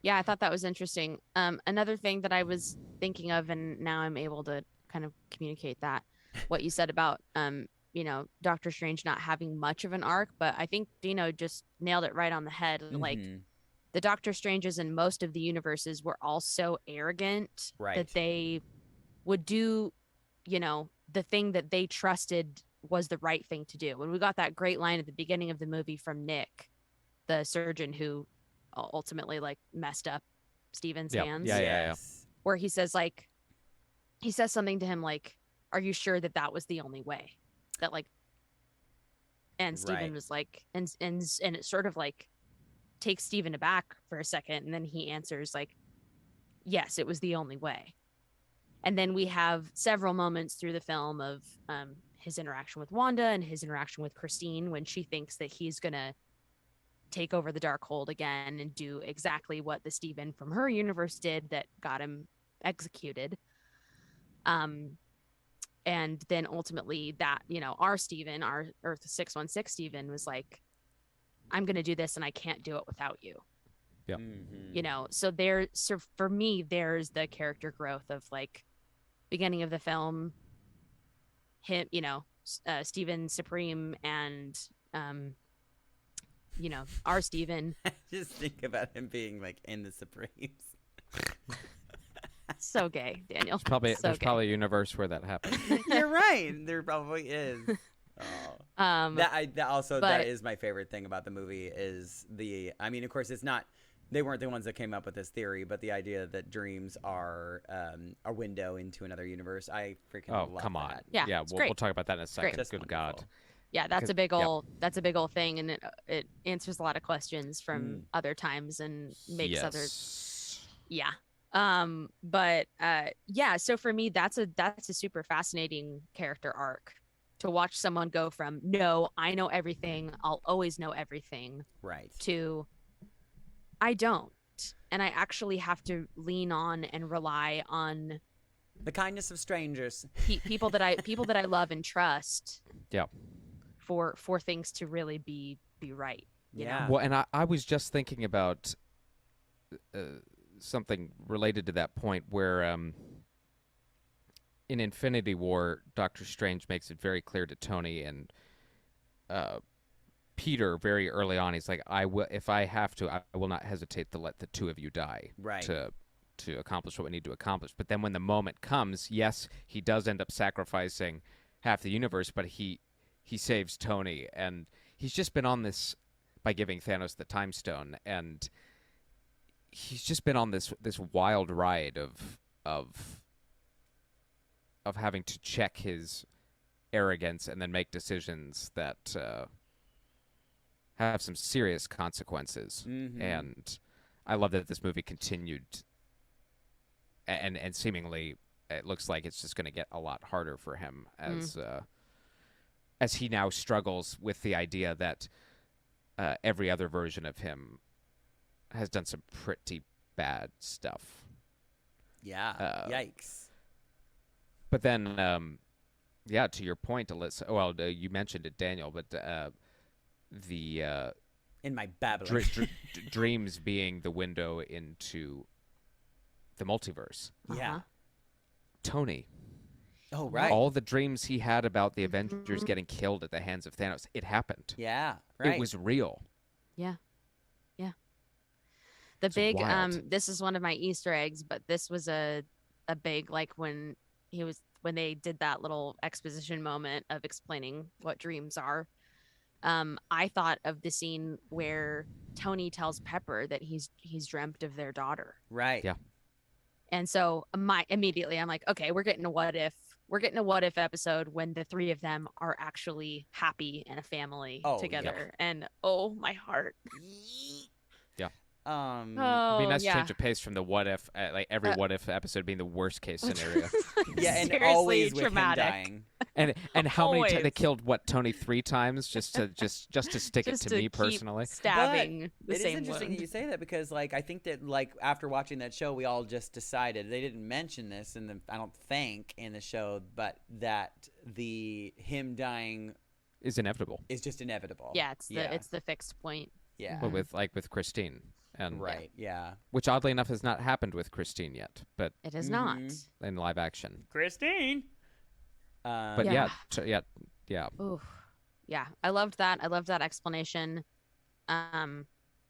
Yeah, I thought that was interesting. Another thing that I was thinking of, and now I'm able to kind of communicate that, what you said about, Doctor Strange not having much of an arc, but I think Dino just nailed it right on the head. Like, the Doctor Stranges in most of the universes were all so arrogant that they would do, the thing that they trusted was the right thing to do. And we got that great line at the beginning of the movie from Nick, the surgeon who ultimately messed up Steven's hands. Yeah. Where he says something to him like, "Are you sure that was the only way?" That and Steven was like, and it sort of takes Steven aback for a second, and then he answers yes, it was the only way. And then we have several moments through the film of his interaction with Wanda and his interaction with Christine when she thinks that he's gonna take over the Darkhold again and do exactly what the Steven from her universe did that got him executed. And then ultimately that, our Steven, our Earth 616 Steven was like, I'm going to do this and I can't do it without you. Yeah. So for me, there's the character growth of beginning of the film, him, Steven Supreme and, our Steven. Just think about him being in the Supremes. So gay, Daniel. There's probably a universe where that happens. You're right. There probably is. Oh. That is my favorite thing about the movie is of course it's not, they weren't the ones that came up with this theory, but the idea that dreams are a window into another universe. I freaking love that. Oh, come on. Yeah, we'll talk about that in a second. Great. Good God. Yeah, that's a big old thing, and it answers a lot of questions from other times and makes other. Yeah. So for me, that's a super fascinating character arc to watch someone go from, no, I know everything, I'll always know everything, right, to I don't, and I actually have to lean on and rely on the kindness of strangers, people that I love and trust. Yeah. For things to really be right. You know? Well, and I was just thinking about something related to that point where in Infinity War, Doctor Strange makes it very clear to Tony and Peter very early on. He's like, "I will, if I have to, I will not hesitate to let the two of you die, right, to accomplish what we need to accomplish." But then when the moment comes, yes, he does end up sacrificing half the universe, but he saves Tony, and he's just been on this by giving Thanos the Time Stone, and he's just been on this wild ride of having to check his arrogance and then make decisions that have some serious consequences. And I love that this movie continued, and seemingly it looks like it's just going to get a lot harder for him as he now struggles with the idea that every other version of him has done some pretty bad stuff. Yeah. Yikes. But then, to your point, Alyssa, well, you mentioned it, Daniel, but in my babbling. Dreams being the window into the multiverse. Yeah. Tony. Oh, right. All the dreams he had about the Avengers Mhm. getting killed at the hands of Thanos, it happened. Yeah, right. It was real. Yeah. The It's big wild. this is one of my Easter eggs, but this was a big, like, when they did that little exposition moment of explaining what dreams are. I thought of the scene where Tony tells Pepper that he's dreamt of their daughter. Right. Yeah. And so immediately I'm like, okay, we're getting a what if. We're getting a what if episode when the three of them are actually happy and a family Oh, yeah. together. And oh, my heart. Yeah. Um. It'd be a Oh, nice yeah. change of pace from the what if, like every what if episode being the worst case scenario. Yeah, and Seriously always with traumatic. him dying. and how many they Always. killed Tony 3 times just to stick it Just to me keep personally. stabbing the It is same interesting wound. that you say that because, like, I think that, like, after watching that show, we all just decided they didn't mention this in the I don't think in the show, but that him dying Is inevitable. is just inevitable. Yeah, it's the fixed point. yeah. But with Christine and Right. Yeah. which oddly enough has not happened with Christine yet, but It is not. in live action. Christine. But Yeah. yeah. Ooh, yeah. I loved that. I loved that explanation.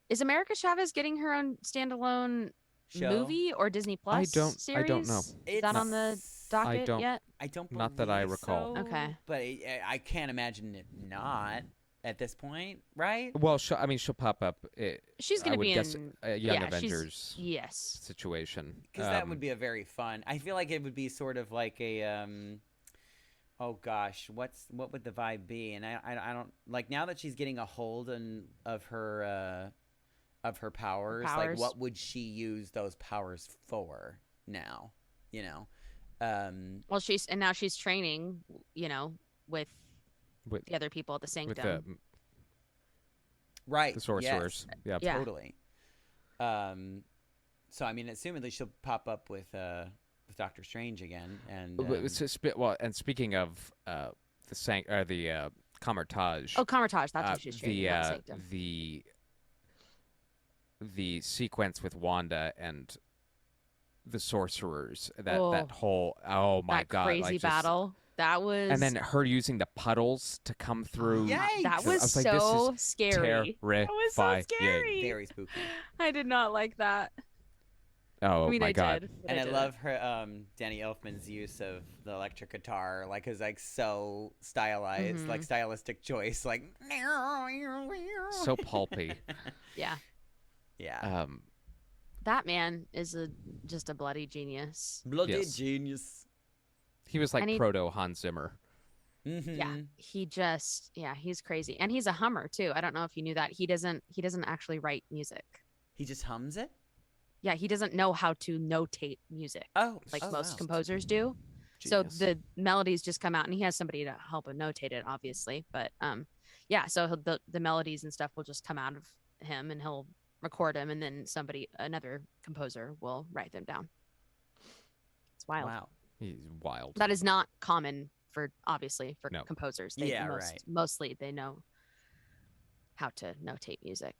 Is America Chavez getting her own standalone Show. movie or Disney Plus series? I don't know. Is that on the docket don't- yet? I don't. Not that I believe recall. so, Okay. But I can't imagine it not at this point, right? Well, she'll pop up. She's I gonna would be guess in a Young yeah, Avengers Yes. situation. Because that would be a very fun. I feel like it would be sort of like a oh gosh, what would the vibe be? And I don't like now that she's getting a hold of her powers, like what would she use those powers for now? You know. Well, now she's training, with the other people at the with Sanctum. Right. the sorcerers. Yes, Yeah. Yeah. totally. So I mean, assumedly she'll pop up with Doctor Strange again, and And speaking of the Camartage. Oh, Camartage. That's what she's training. not Sanctum. the sequence with Wanda and the sorcerers. That Oh. that whole my that god, crazy like, just- battle. That was. and then her using the puddles to come through. Yikes! that I was was like, this so is scary. Terrifying. That was so scary. very spooky. I did not like that. Oh I mean, my I god. did. but And I didn't. love her, Danny Elfman's use of the electric guitar, like, is like so stylized, like stylistic choice, like So pulpy. Yeah, yeah, that man is just a bloody genius. bloody yes. genius. He was like And he- proto Hans Zimmer. Mm-hmm. Yeah, he's crazy, and he's a hummer too. I don't know if you knew that. He doesn't actually write music. He just hums it. Yeah, he doesn't know how to notate music Oh, like oh, most wow. composers do. Genius. So the melodies just come out, and he has somebody to help him notate it, obviously. But yeah, so the melodies and stuff will just come out of him, and he'll record them, and then another composer will write them down. It's wild. Wow. He's wild. That is not common for No. composers. Yeah, right. Mostly they know how to notate music,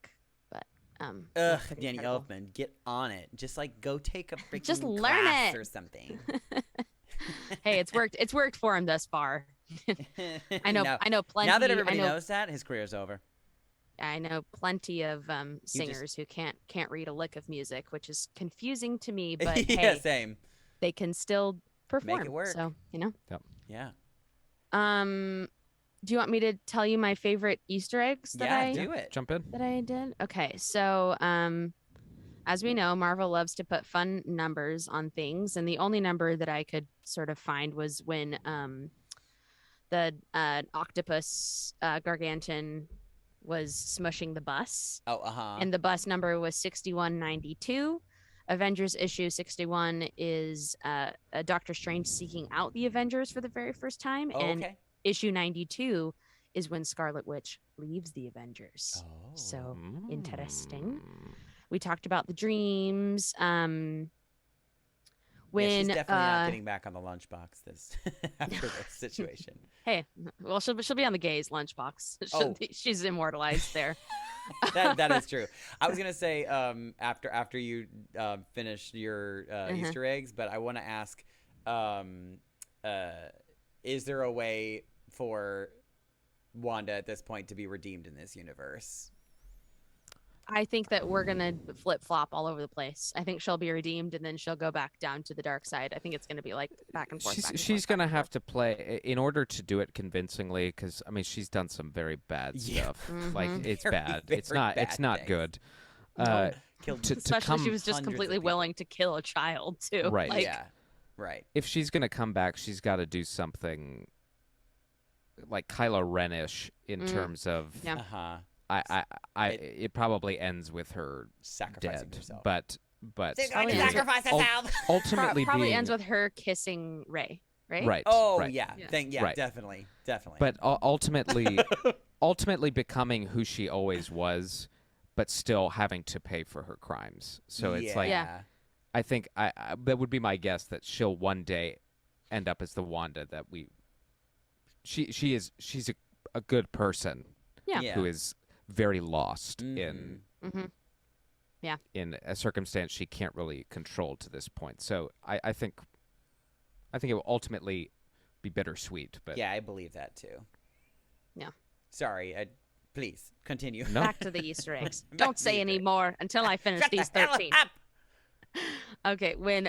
but Ugh, that's pretty Danny incredible. Elfman, get on it. Just like go take a freaking Just learn class it. or something. Hey, it's worked. It's worked for him thus far. I know. Now, I know plenty. now that everybody I know, knows that, his career's over. I know plenty of singers who can't read a lick of music, which is confusing to me. But yeah, hey, same. they can still perform. it work. So Yeah. do you want me to tell you my favorite Easter eggs that Yeah, do it. Jump in. that I did? Okay, so as we know, Marvel loves to put fun numbers on things, and the only number that I could sort of find was when the octopus gargantuan was smushing the bus, Oh, uh-huh. and the bus number was 6192. Avengers issue 61 is Doctor Strange seeking out the Avengers for the very first time, Oh, and okay. issue 92 is when Scarlet Witch leaves the Avengers. Oh. So interesting. We talked about the dreams. When yeah, she's definitely not getting back on the lunchbox this after this situation. hey, well, she'll be on the gays lunchbox. Oh. She's immortalized there. that is true. I was gonna say after you finish your Easter eggs, but I want to ask is there a way for Wanda at this point to be redeemed in this universe? I think that we're gonna flip flop all over the place. I think she'll be redeemed, and then she'll go back down to the dark side. I think it's gonna be like back and forth. She's gonna have to play in order to do it convincingly, because I mean she's done some very bad stuff. Like it's bad. It's not good. Especially she was just completely willing to kill a child too. Right. Like, yeah. Right. If she's gonna come back, she's got to do something like Kylo Ren-ish in terms of. Yeah. It probably ends with her sacrificing dead, herself. but she's going to sacrifice herself. Ultimately, probably ends with her kissing Rey, right? Right. Oh right. yeah. Right. Definitely. But ultimately becoming who she always was, but still having to pay for her crimes. So it's like, I think that would be my guess that she'll one day end up as the Wanda that we. She's a good person. Yeah. Who is very lost in a circumstance she can't really control to this point. So I think it will ultimately be bittersweet. But yeah, I believe that too. Yeah. Sorry, please continue. No. Back to the Easter eggs. Don't say any more until I finish these 13. Okay, when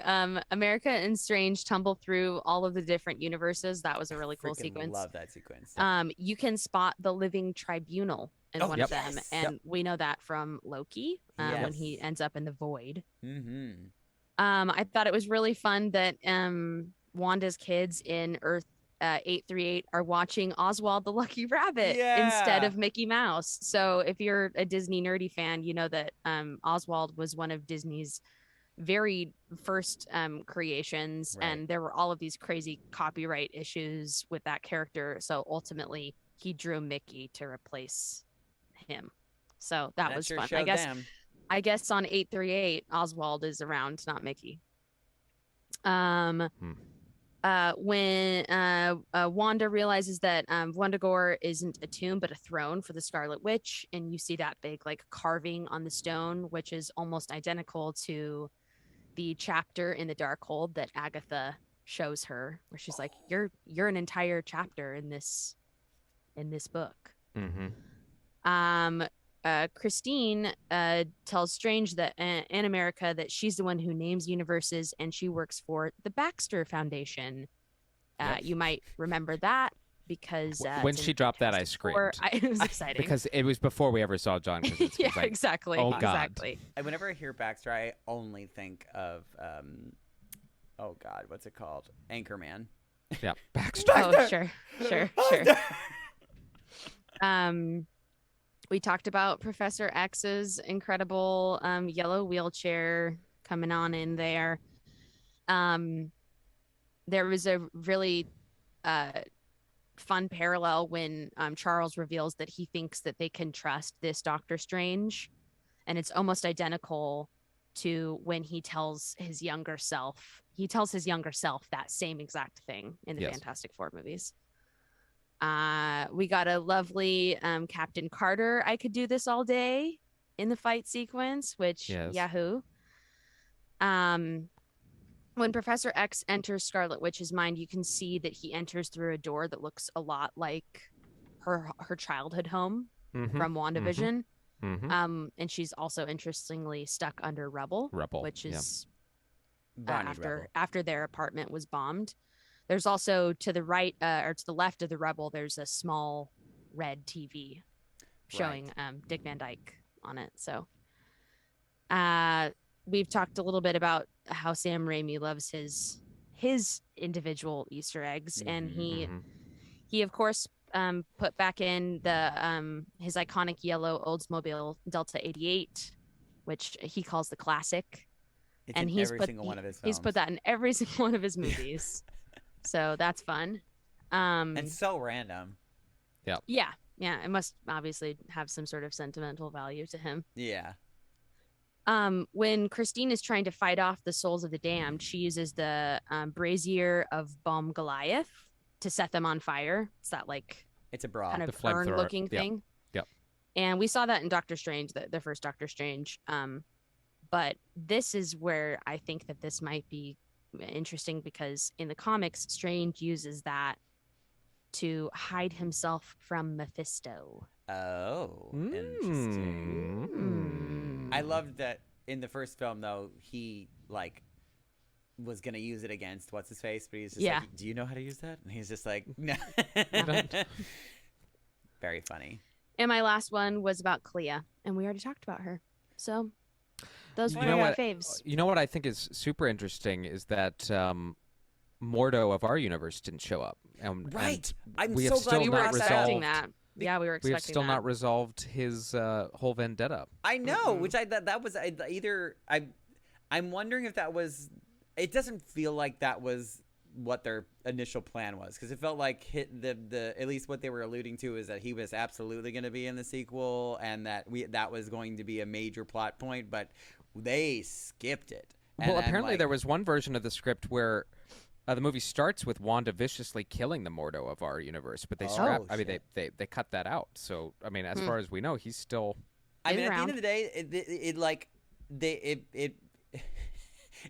America and Strange tumble through all of the different universes, that was a really cool sequence. Love that sequence. You can spot the Living Tribunal in one of them, and we know that from Loki when he ends up in the void. I thought it was really fun that Wanda's kids in Earth 838 are watching Oswald the Lucky Rabbit instead of Mickey Mouse. So if you're a Disney nerdy fan, you know that Oswald was one of Disney's very first creations, and there were all of these crazy copyright issues with that character. So ultimately, he drew Mickey to replace him. So that was fun. I guess on 838, Oswald is around, not Mickey. When Wanda realizes that Wundagore isn't a tomb but a throne for the Scarlet Witch, and you see that big like carving on the stone, which is almost identical to the chapter in the Darkhold that Agatha shows her, where she's like, "You're an entire chapter in this book." Christine tells Strange that in America that she's the one who names universes, and she works for the Baxter Foundation. You might remember that because when she dropped that, I screamed. It was exciting because it was before we ever saw John Krasinski. Yeah, like, exactly. Oh God. Exactly. Whenever I hear Baxter, I only think of oh God, what's it called? Anchorman. Yeah, Baxter. Oh, sure. We talked about Professor X's incredible yellow wheelchair coming on in there. There was a really fun parallel when Charles reveals that he thinks that they can trust this Doctor Strange, and it's almost identical to when he tells his younger self that same exact thing in the Fantastic Four movies. We got a lovely Captain Carter, I could do this all day in the fight sequence, which Yahoo. When Professor X enters Scarlet Witch's mind, you can see that he enters through a door that looks a lot like her childhood home from WandaVision. And she's also interestingly stuck under rubble, which is after their apartment was bombed. There's also to the right or to the left of the rubble, there's a small red TV showing Dick Van Dyke on it. So we've talked a little bit about how Sam Raimi loves his individual Easter eggs, and he of course put back in the his iconic yellow Oldsmobile Delta 88, which he calls the classic. And he's put that in every single one of his movies. So that's fun. And so random. Yeah. It must obviously have some sort of sentimental value to him. Yeah. When Christine is trying to fight off the souls of the damned, she uses the brazier of Balm Goliath to set them on fire. It's that it's a bra, kind of urn-looking thing. Yep. And we saw that in Doctor Strange, the first Doctor Strange. But this is where I think that this might be interesting because in the comics, Strange uses that to hide himself from Mephisto. Oh, interesting. I loved that in the first film, though, he like was gonna use it against what's his face, but he's just like, "Do you know how to use that?" And he's just like, "No." Very funny. And my last one was about Clea, and we already talked about her. So those were You know my what? faves. You know what I think is super interesting is that Mordo of our universe didn't show up. Right. I'm we so have glad still We were not expecting resolved. that. Yeah, we were We expecting have still that. not resolved his whole vendetta. I know, which that was either I'm wondering if that was. It doesn't feel like that was what their initial plan was, because it felt like the at least what they were alluding to is that he was absolutely going to be in the sequel, and that was going to be a major plot point, but they skipped it. Well, apparently there was one version of the script where the movie starts with Wanda viciously killing the Mordo of our universe, but they scrapped. I mean, they cut that out. So I mean, as far as we know, he's still. I mean, at the end of the day,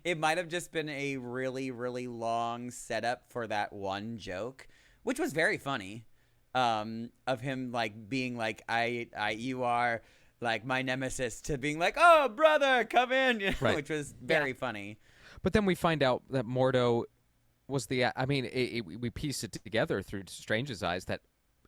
it might have just been a really, really long setup for that one joke, which was very funny, of him like being like, you are like my nemesis, to being like, oh brother, come in, you know, Right. which was very funny. But then we find out that Mordo was the. I mean, we piece it together through Strange's eyes that,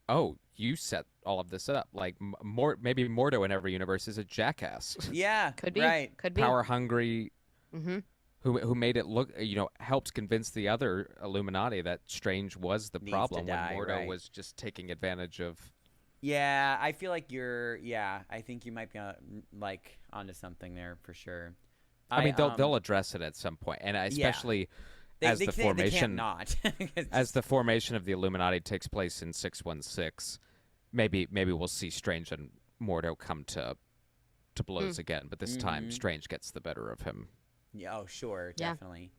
oh, you set all of this up. Like maybe Mordo in every universe is a jackass. Yeah, Could be. right. Could be. Power hungry. Mm-hmm. Who made it look, helped convince the other Illuminati that Strange was the Needs problem to die, when Mordo right. was just taking advantage of. Yeah, I feel like I think you might be like onto something there for sure. I mean, they'll address it at some point, and especially as the formation they can't not. as the formation of the Illuminati takes place in 616, maybe we'll see Strange and Mordo come to blows again, but this time Strange gets the better of him. Yeah, oh sure, Yeah. definitely.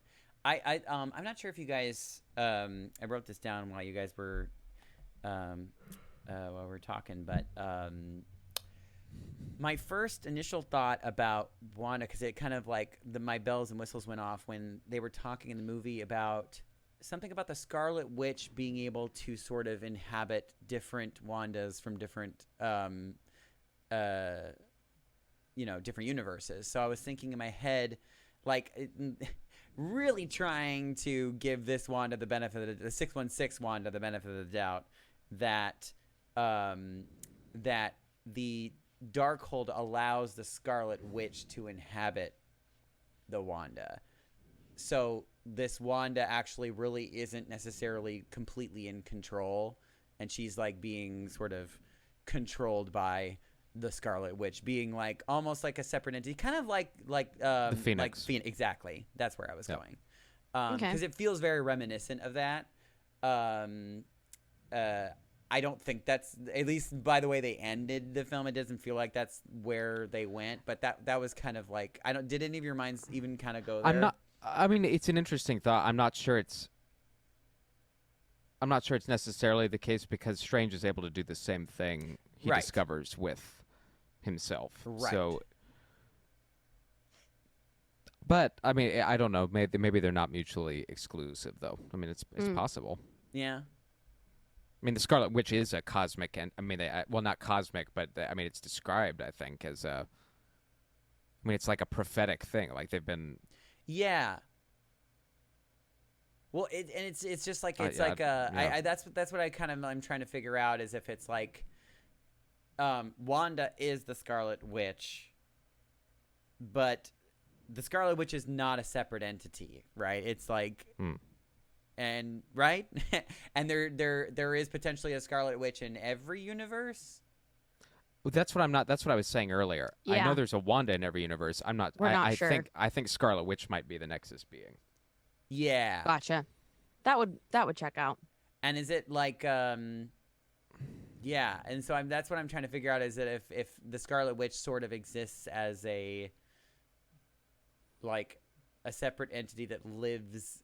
I'm not sure if you guys I wrote this down while you guys were while we were talking, but my first initial thought about Wanda, because it kind of like my bells and whistles went off when they were talking in the movie about something about the Scarlet Witch being able to sort of inhabit different Wandas from different different universes. So I was thinking in my head, like, really trying to give this Wanda the benefit of the 616 Wanda the benefit of the doubt that that the Darkhold allows the Scarlet Witch to inhabit the Wanda. So this Wanda actually really isn't necessarily completely in control, and she's like being sort of controlled by the Scarlet Witch, being like almost like a separate entity, kind of like the Phoenix. Exactly, that's where I was going. Okay. Because it feels very reminiscent of that. I don't think that's, at least by the way they ended the film, it doesn't feel like that's where they went. But that was kind of like, did any of your minds even kind of go there? I mean, it's an interesting thought. I'm not sure it's necessarily the case, because Strange is able to do the same thing he Right. discovers with himself. Right. So, but I mean, I don't know. Maybe they're not mutually exclusive, though. I mean, it's possible. Yeah. I mean, the Scarlet Witch is a cosmic, and I mean, not cosmic, but I mean, it's described, I think, as a. I mean, it's like a prophetic thing. Like they've been. Yeah. Well, it's just like it's yeah. that's what I'm trying to figure out, is if it's like, Wanda is the Scarlet Witch, but the Scarlet Witch is not a separate entity, right? It's like. And right, and there is potentially a Scarlet Witch in every universe. Well, that's what I was saying earlier. I Yeah. know there's a Wanda in every universe. I'm not. We're not I sure. I think Scarlet Witch might be the Nexus being. Yeah. Gotcha. That would check out. And is it like yeah, and so that's what I'm trying to figure out, is that if the Scarlet Witch sort of exists as a separate entity that lives.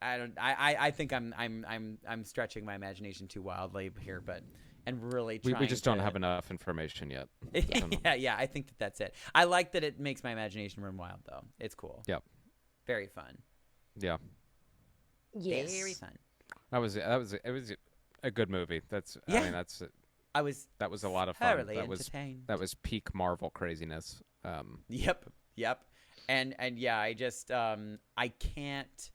I think I'm stretching my imagination too wildly here, but really trying We just don't have enough information yet. Yeah, I think that's it. I like that it makes my imagination run wild, though. It's cool. Yep. Very fun. Yeah. Yes. Very fun. It was a good movie. That's Yeah. I mean I was that was a lot of fun. thoroughly That was entertained. peak Marvel craziness. Yep. And yeah, I just I can't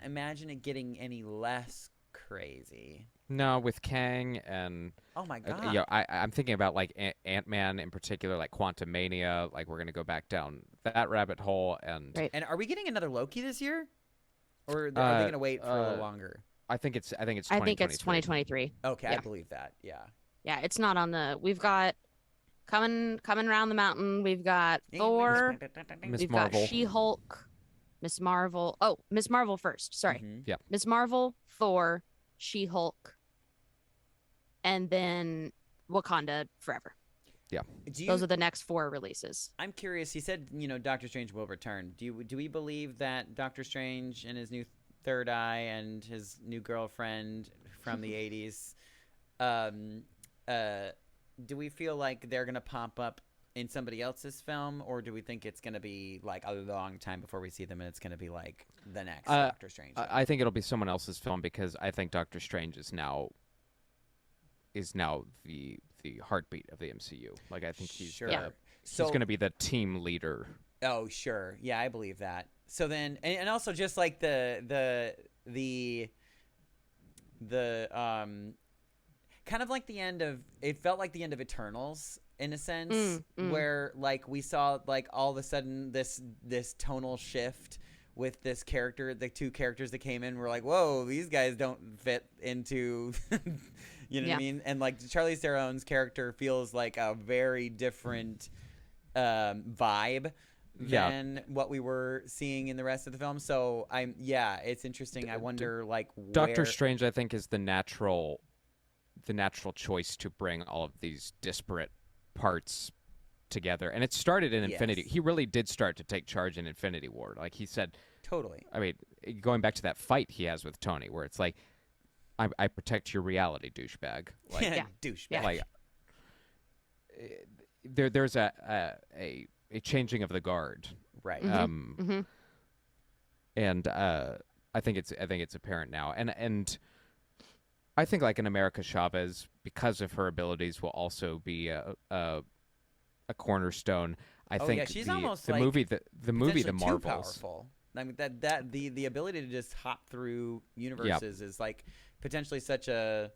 imagine it getting any less crazy. No, with Kang and Oh my god. I'm thinking about like Ant-Man in particular, like Quantumania. Like we're gonna go back down that rabbit hole, and Right. And are we getting another Loki this year? Or are they going to wait for a little longer? I think it's I think it's 2023. Okay, Yeah. I believe that. Yeah. Yeah, it's not on the. We've got coming around the mountain. We've got Thor. Miss We've Marvel. got She-Hulk, Miss Marvel. Oh, Miss Marvel first. Sorry. Mhm. Yeah. Miss Marvel, Thor, She-Hulk, and then Wakanda Forever. Those are the next 4 releases. I'm curious. He said, Doctor Strange will return. Do we believe that Doctor Strange and his new third eye and his new girlfriend from the 80s, do we feel like they're gonna pop up in somebody else's film, or do we think it's gonna be like a long time before we see them, and it's gonna be like the next Doctor Strange film? I think it'll be someone else's film because I think Doctor Strange is now the heartbeat of the MCU. Like I think he's Sure. he's going to be the team leader. Oh, sure. Yeah, I believe that. So then, and also just like the kind of like the end of, it felt like the end of Eternals in a sense, where like we saw like all of a sudden this tonal shift with this character, the 2 characters that came in were like, whoa, these guys don't fit into, you know what I mean? And like Charlize Theron's character feels like a very different vibe than what we were seeing in the rest of the film. So it's interesting. I wonder like Doctor Strange, I think, is the natural choice to bring all of these disparate parts together. And it started in Infinity. He really did start to take charge in Infinity War. Like he said, totally. I mean, going back to that fight he has with Tony, where it's like, I protect your reality, douchebag. Like, douchebag. Like, there's a changing of the guard, right? And I think it's apparent now, and I think like an America Chavez, because of her abilities, will also be a cornerstone. I think she's the almost movie the potentially Marvels. too powerful. I mean that the ability to just hop through universes is like potentially such a,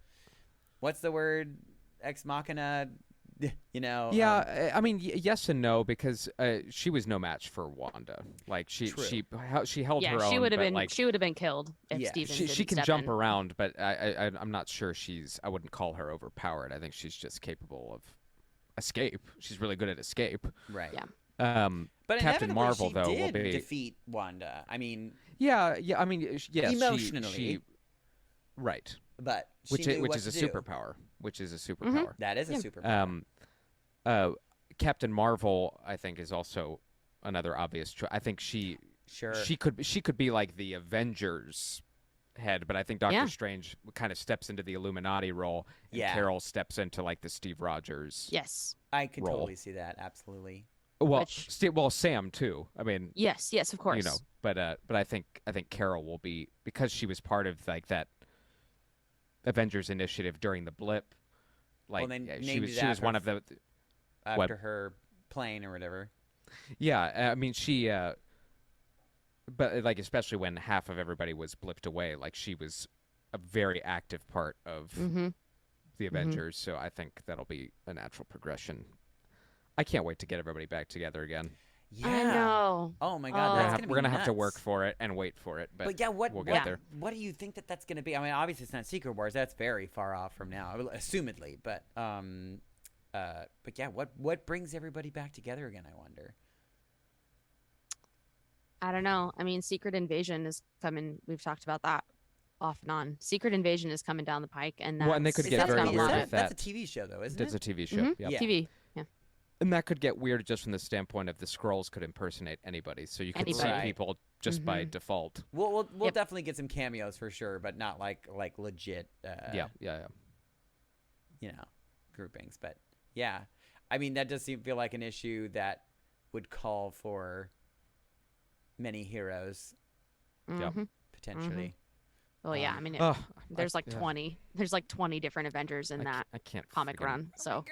what's the word, ex machina, Yeah, I mean, yes and no, because she was no match for Wanda. Like she held her own. She would have been like, she would have been killed if Steven didn't she can step jump in. around, but I'm not sure I wouldn't call her overpowered. I think she's just capable of escape. She's really good at escape. Right. Yeah. But Captain Marvel she though did will be defeat Wanda. I mean, yeah. I mean, yes, emotionally, right. But which she knew what is a to do. superpower. Which is a superpower. That is a superpower. Captain Marvel, I think, is also another obvious choice. I think she could be like the Avengers head, but I think Doctor Strange kind of steps into the Illuminati role, and Carol steps into like the Steve Rogers. Yes, I could role. totally see that. Absolutely. Well, Sam too. I mean, yes, of course. But I think Carol will be, because she was part of like that Avengers initiative during the blip. Like she was one of the after her plane or whatever. Yeah, I mean she. But like especially when half of everybody was blipped away, like she was a very active part of the Avengers. So I think that'll be a natural progression. I can't wait to get everybody back together again. Yeah. I know. Oh my God, we're gonna have to work for it and wait for it. But we'll get there. What do you think that's gonna be? I mean, obviously it's not Secret Wars. That's very far off from now, assumedly. But yeah, what brings everybody back together again? I wonder. I don't know. I mean, Secret Invasion is coming. We've talked about that off and on. Secret Invasion is coming down the pike, and and they could get very weird with that. That's a TV show, though, isn't it? It's a TV show. Yeah. TV. Yeah. And that could get weird just from the standpoint of the Skrulls could impersonate anybody, so you could see people just by default. We'll definitely get some cameos for sure, but not like legit. Yeah. Groupings, but yeah, I mean that does feel like an issue that would call for many heroes. potentially. Well, yeah. I mean, there's like 20. There's like 20 different Avengers in that I can't comic friggin- run. So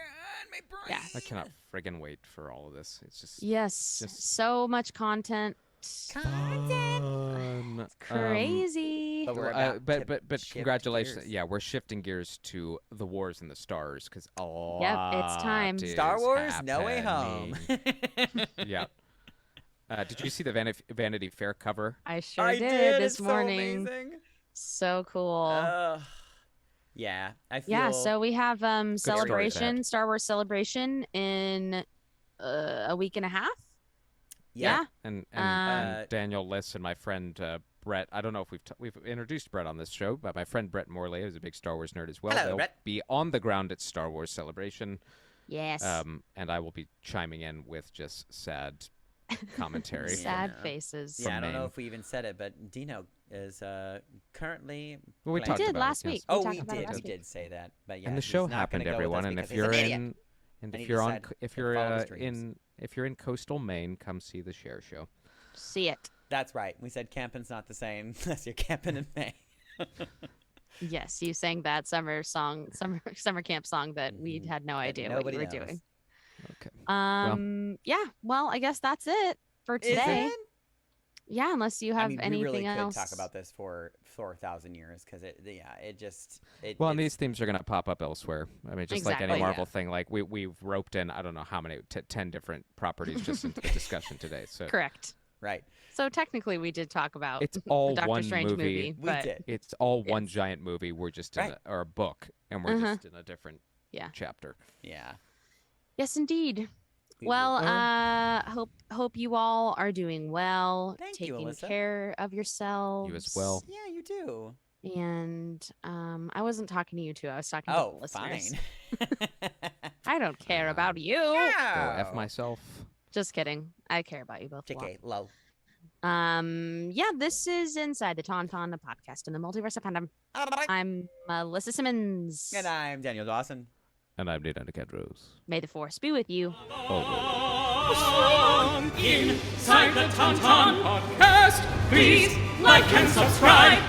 yeah, I cannot friggin' wait for all of this. It's just so much content. fun. Crazy. But we're about But shift congratulations. gears. Yeah, we're shifting gears to the Wars in the Stars because a lot it's time. is Star Wars, No Way happening. Home. Yeah. Did you see the Vanity Fair cover? I sure I did this it's morning. So amazing. So cool. Yeah, I feel. Yeah, so we have story, Celebration, Pat. Star Wars Celebration in a week and a half. Yeah. And Daniel Liss and my friend Brett. I don't know if we've introduced Brett on this show, but my friend Brett Morley is a big Star Wars nerd as well. Hello, They'll Brett. be on the ground at Star Wars Celebration. Yes. And I will be chiming in with just sad commentary. Sad faces. Yeah, I don't know Maine. if we even said it, but Dino is currently. Well, we playing- talked did about last it, yes. week. Oh, talked we about it did. last We week. did say that, but yeah. And the he's show not happened, gonna go with everyone. us And if because he's you're an idiot. in, and And if he you're on, decided if to you're follow his dreams. if you're in coastal Maine, come see the Share Show. See it. That's right. We said camping's not the same unless you're camping in May. Yes, you sang that summer camp song that we had no idea what you were nobody knows. doing. Okay. Yeah. Well, I guess that's it for Is today. it? Yeah, unless you have I mean, anything we really else. could talk about this for 4,000 years because Well, and these themes are going to pop up elsewhere. I mean, just like Exactly. any Oh, Marvel yeah. thing, like we've roped in, I don't know how many, 10 different properties just into the discussion today. So Correct. right. So technically, we did talk about it's all the Doctor one Strange movie. We but did. It's all one Yes. giant movie. We're just in Right. or a book, and we're just in a different Yeah. chapter. Yeah. Yes, indeed. We Well, will- hope you all are doing well, Thank you, taking Alyssa. care of yourselves. You as well. Yeah, you do. And I wasn't talking to you two. I was talking to the Oh, listeners. fine. I don't care about you. Go Oh. F myself. Just kidding. I care about you both a lot. JK, low. Yeah, this is Inside the Tauntaun, the podcast in the Multiverse of Madness. I'm Alyssa Simmons. And I'm Daniel Dawson. And I'm Nina Rose. May the force be with you. Inside the Tauntaun podcast, please like and subscribe.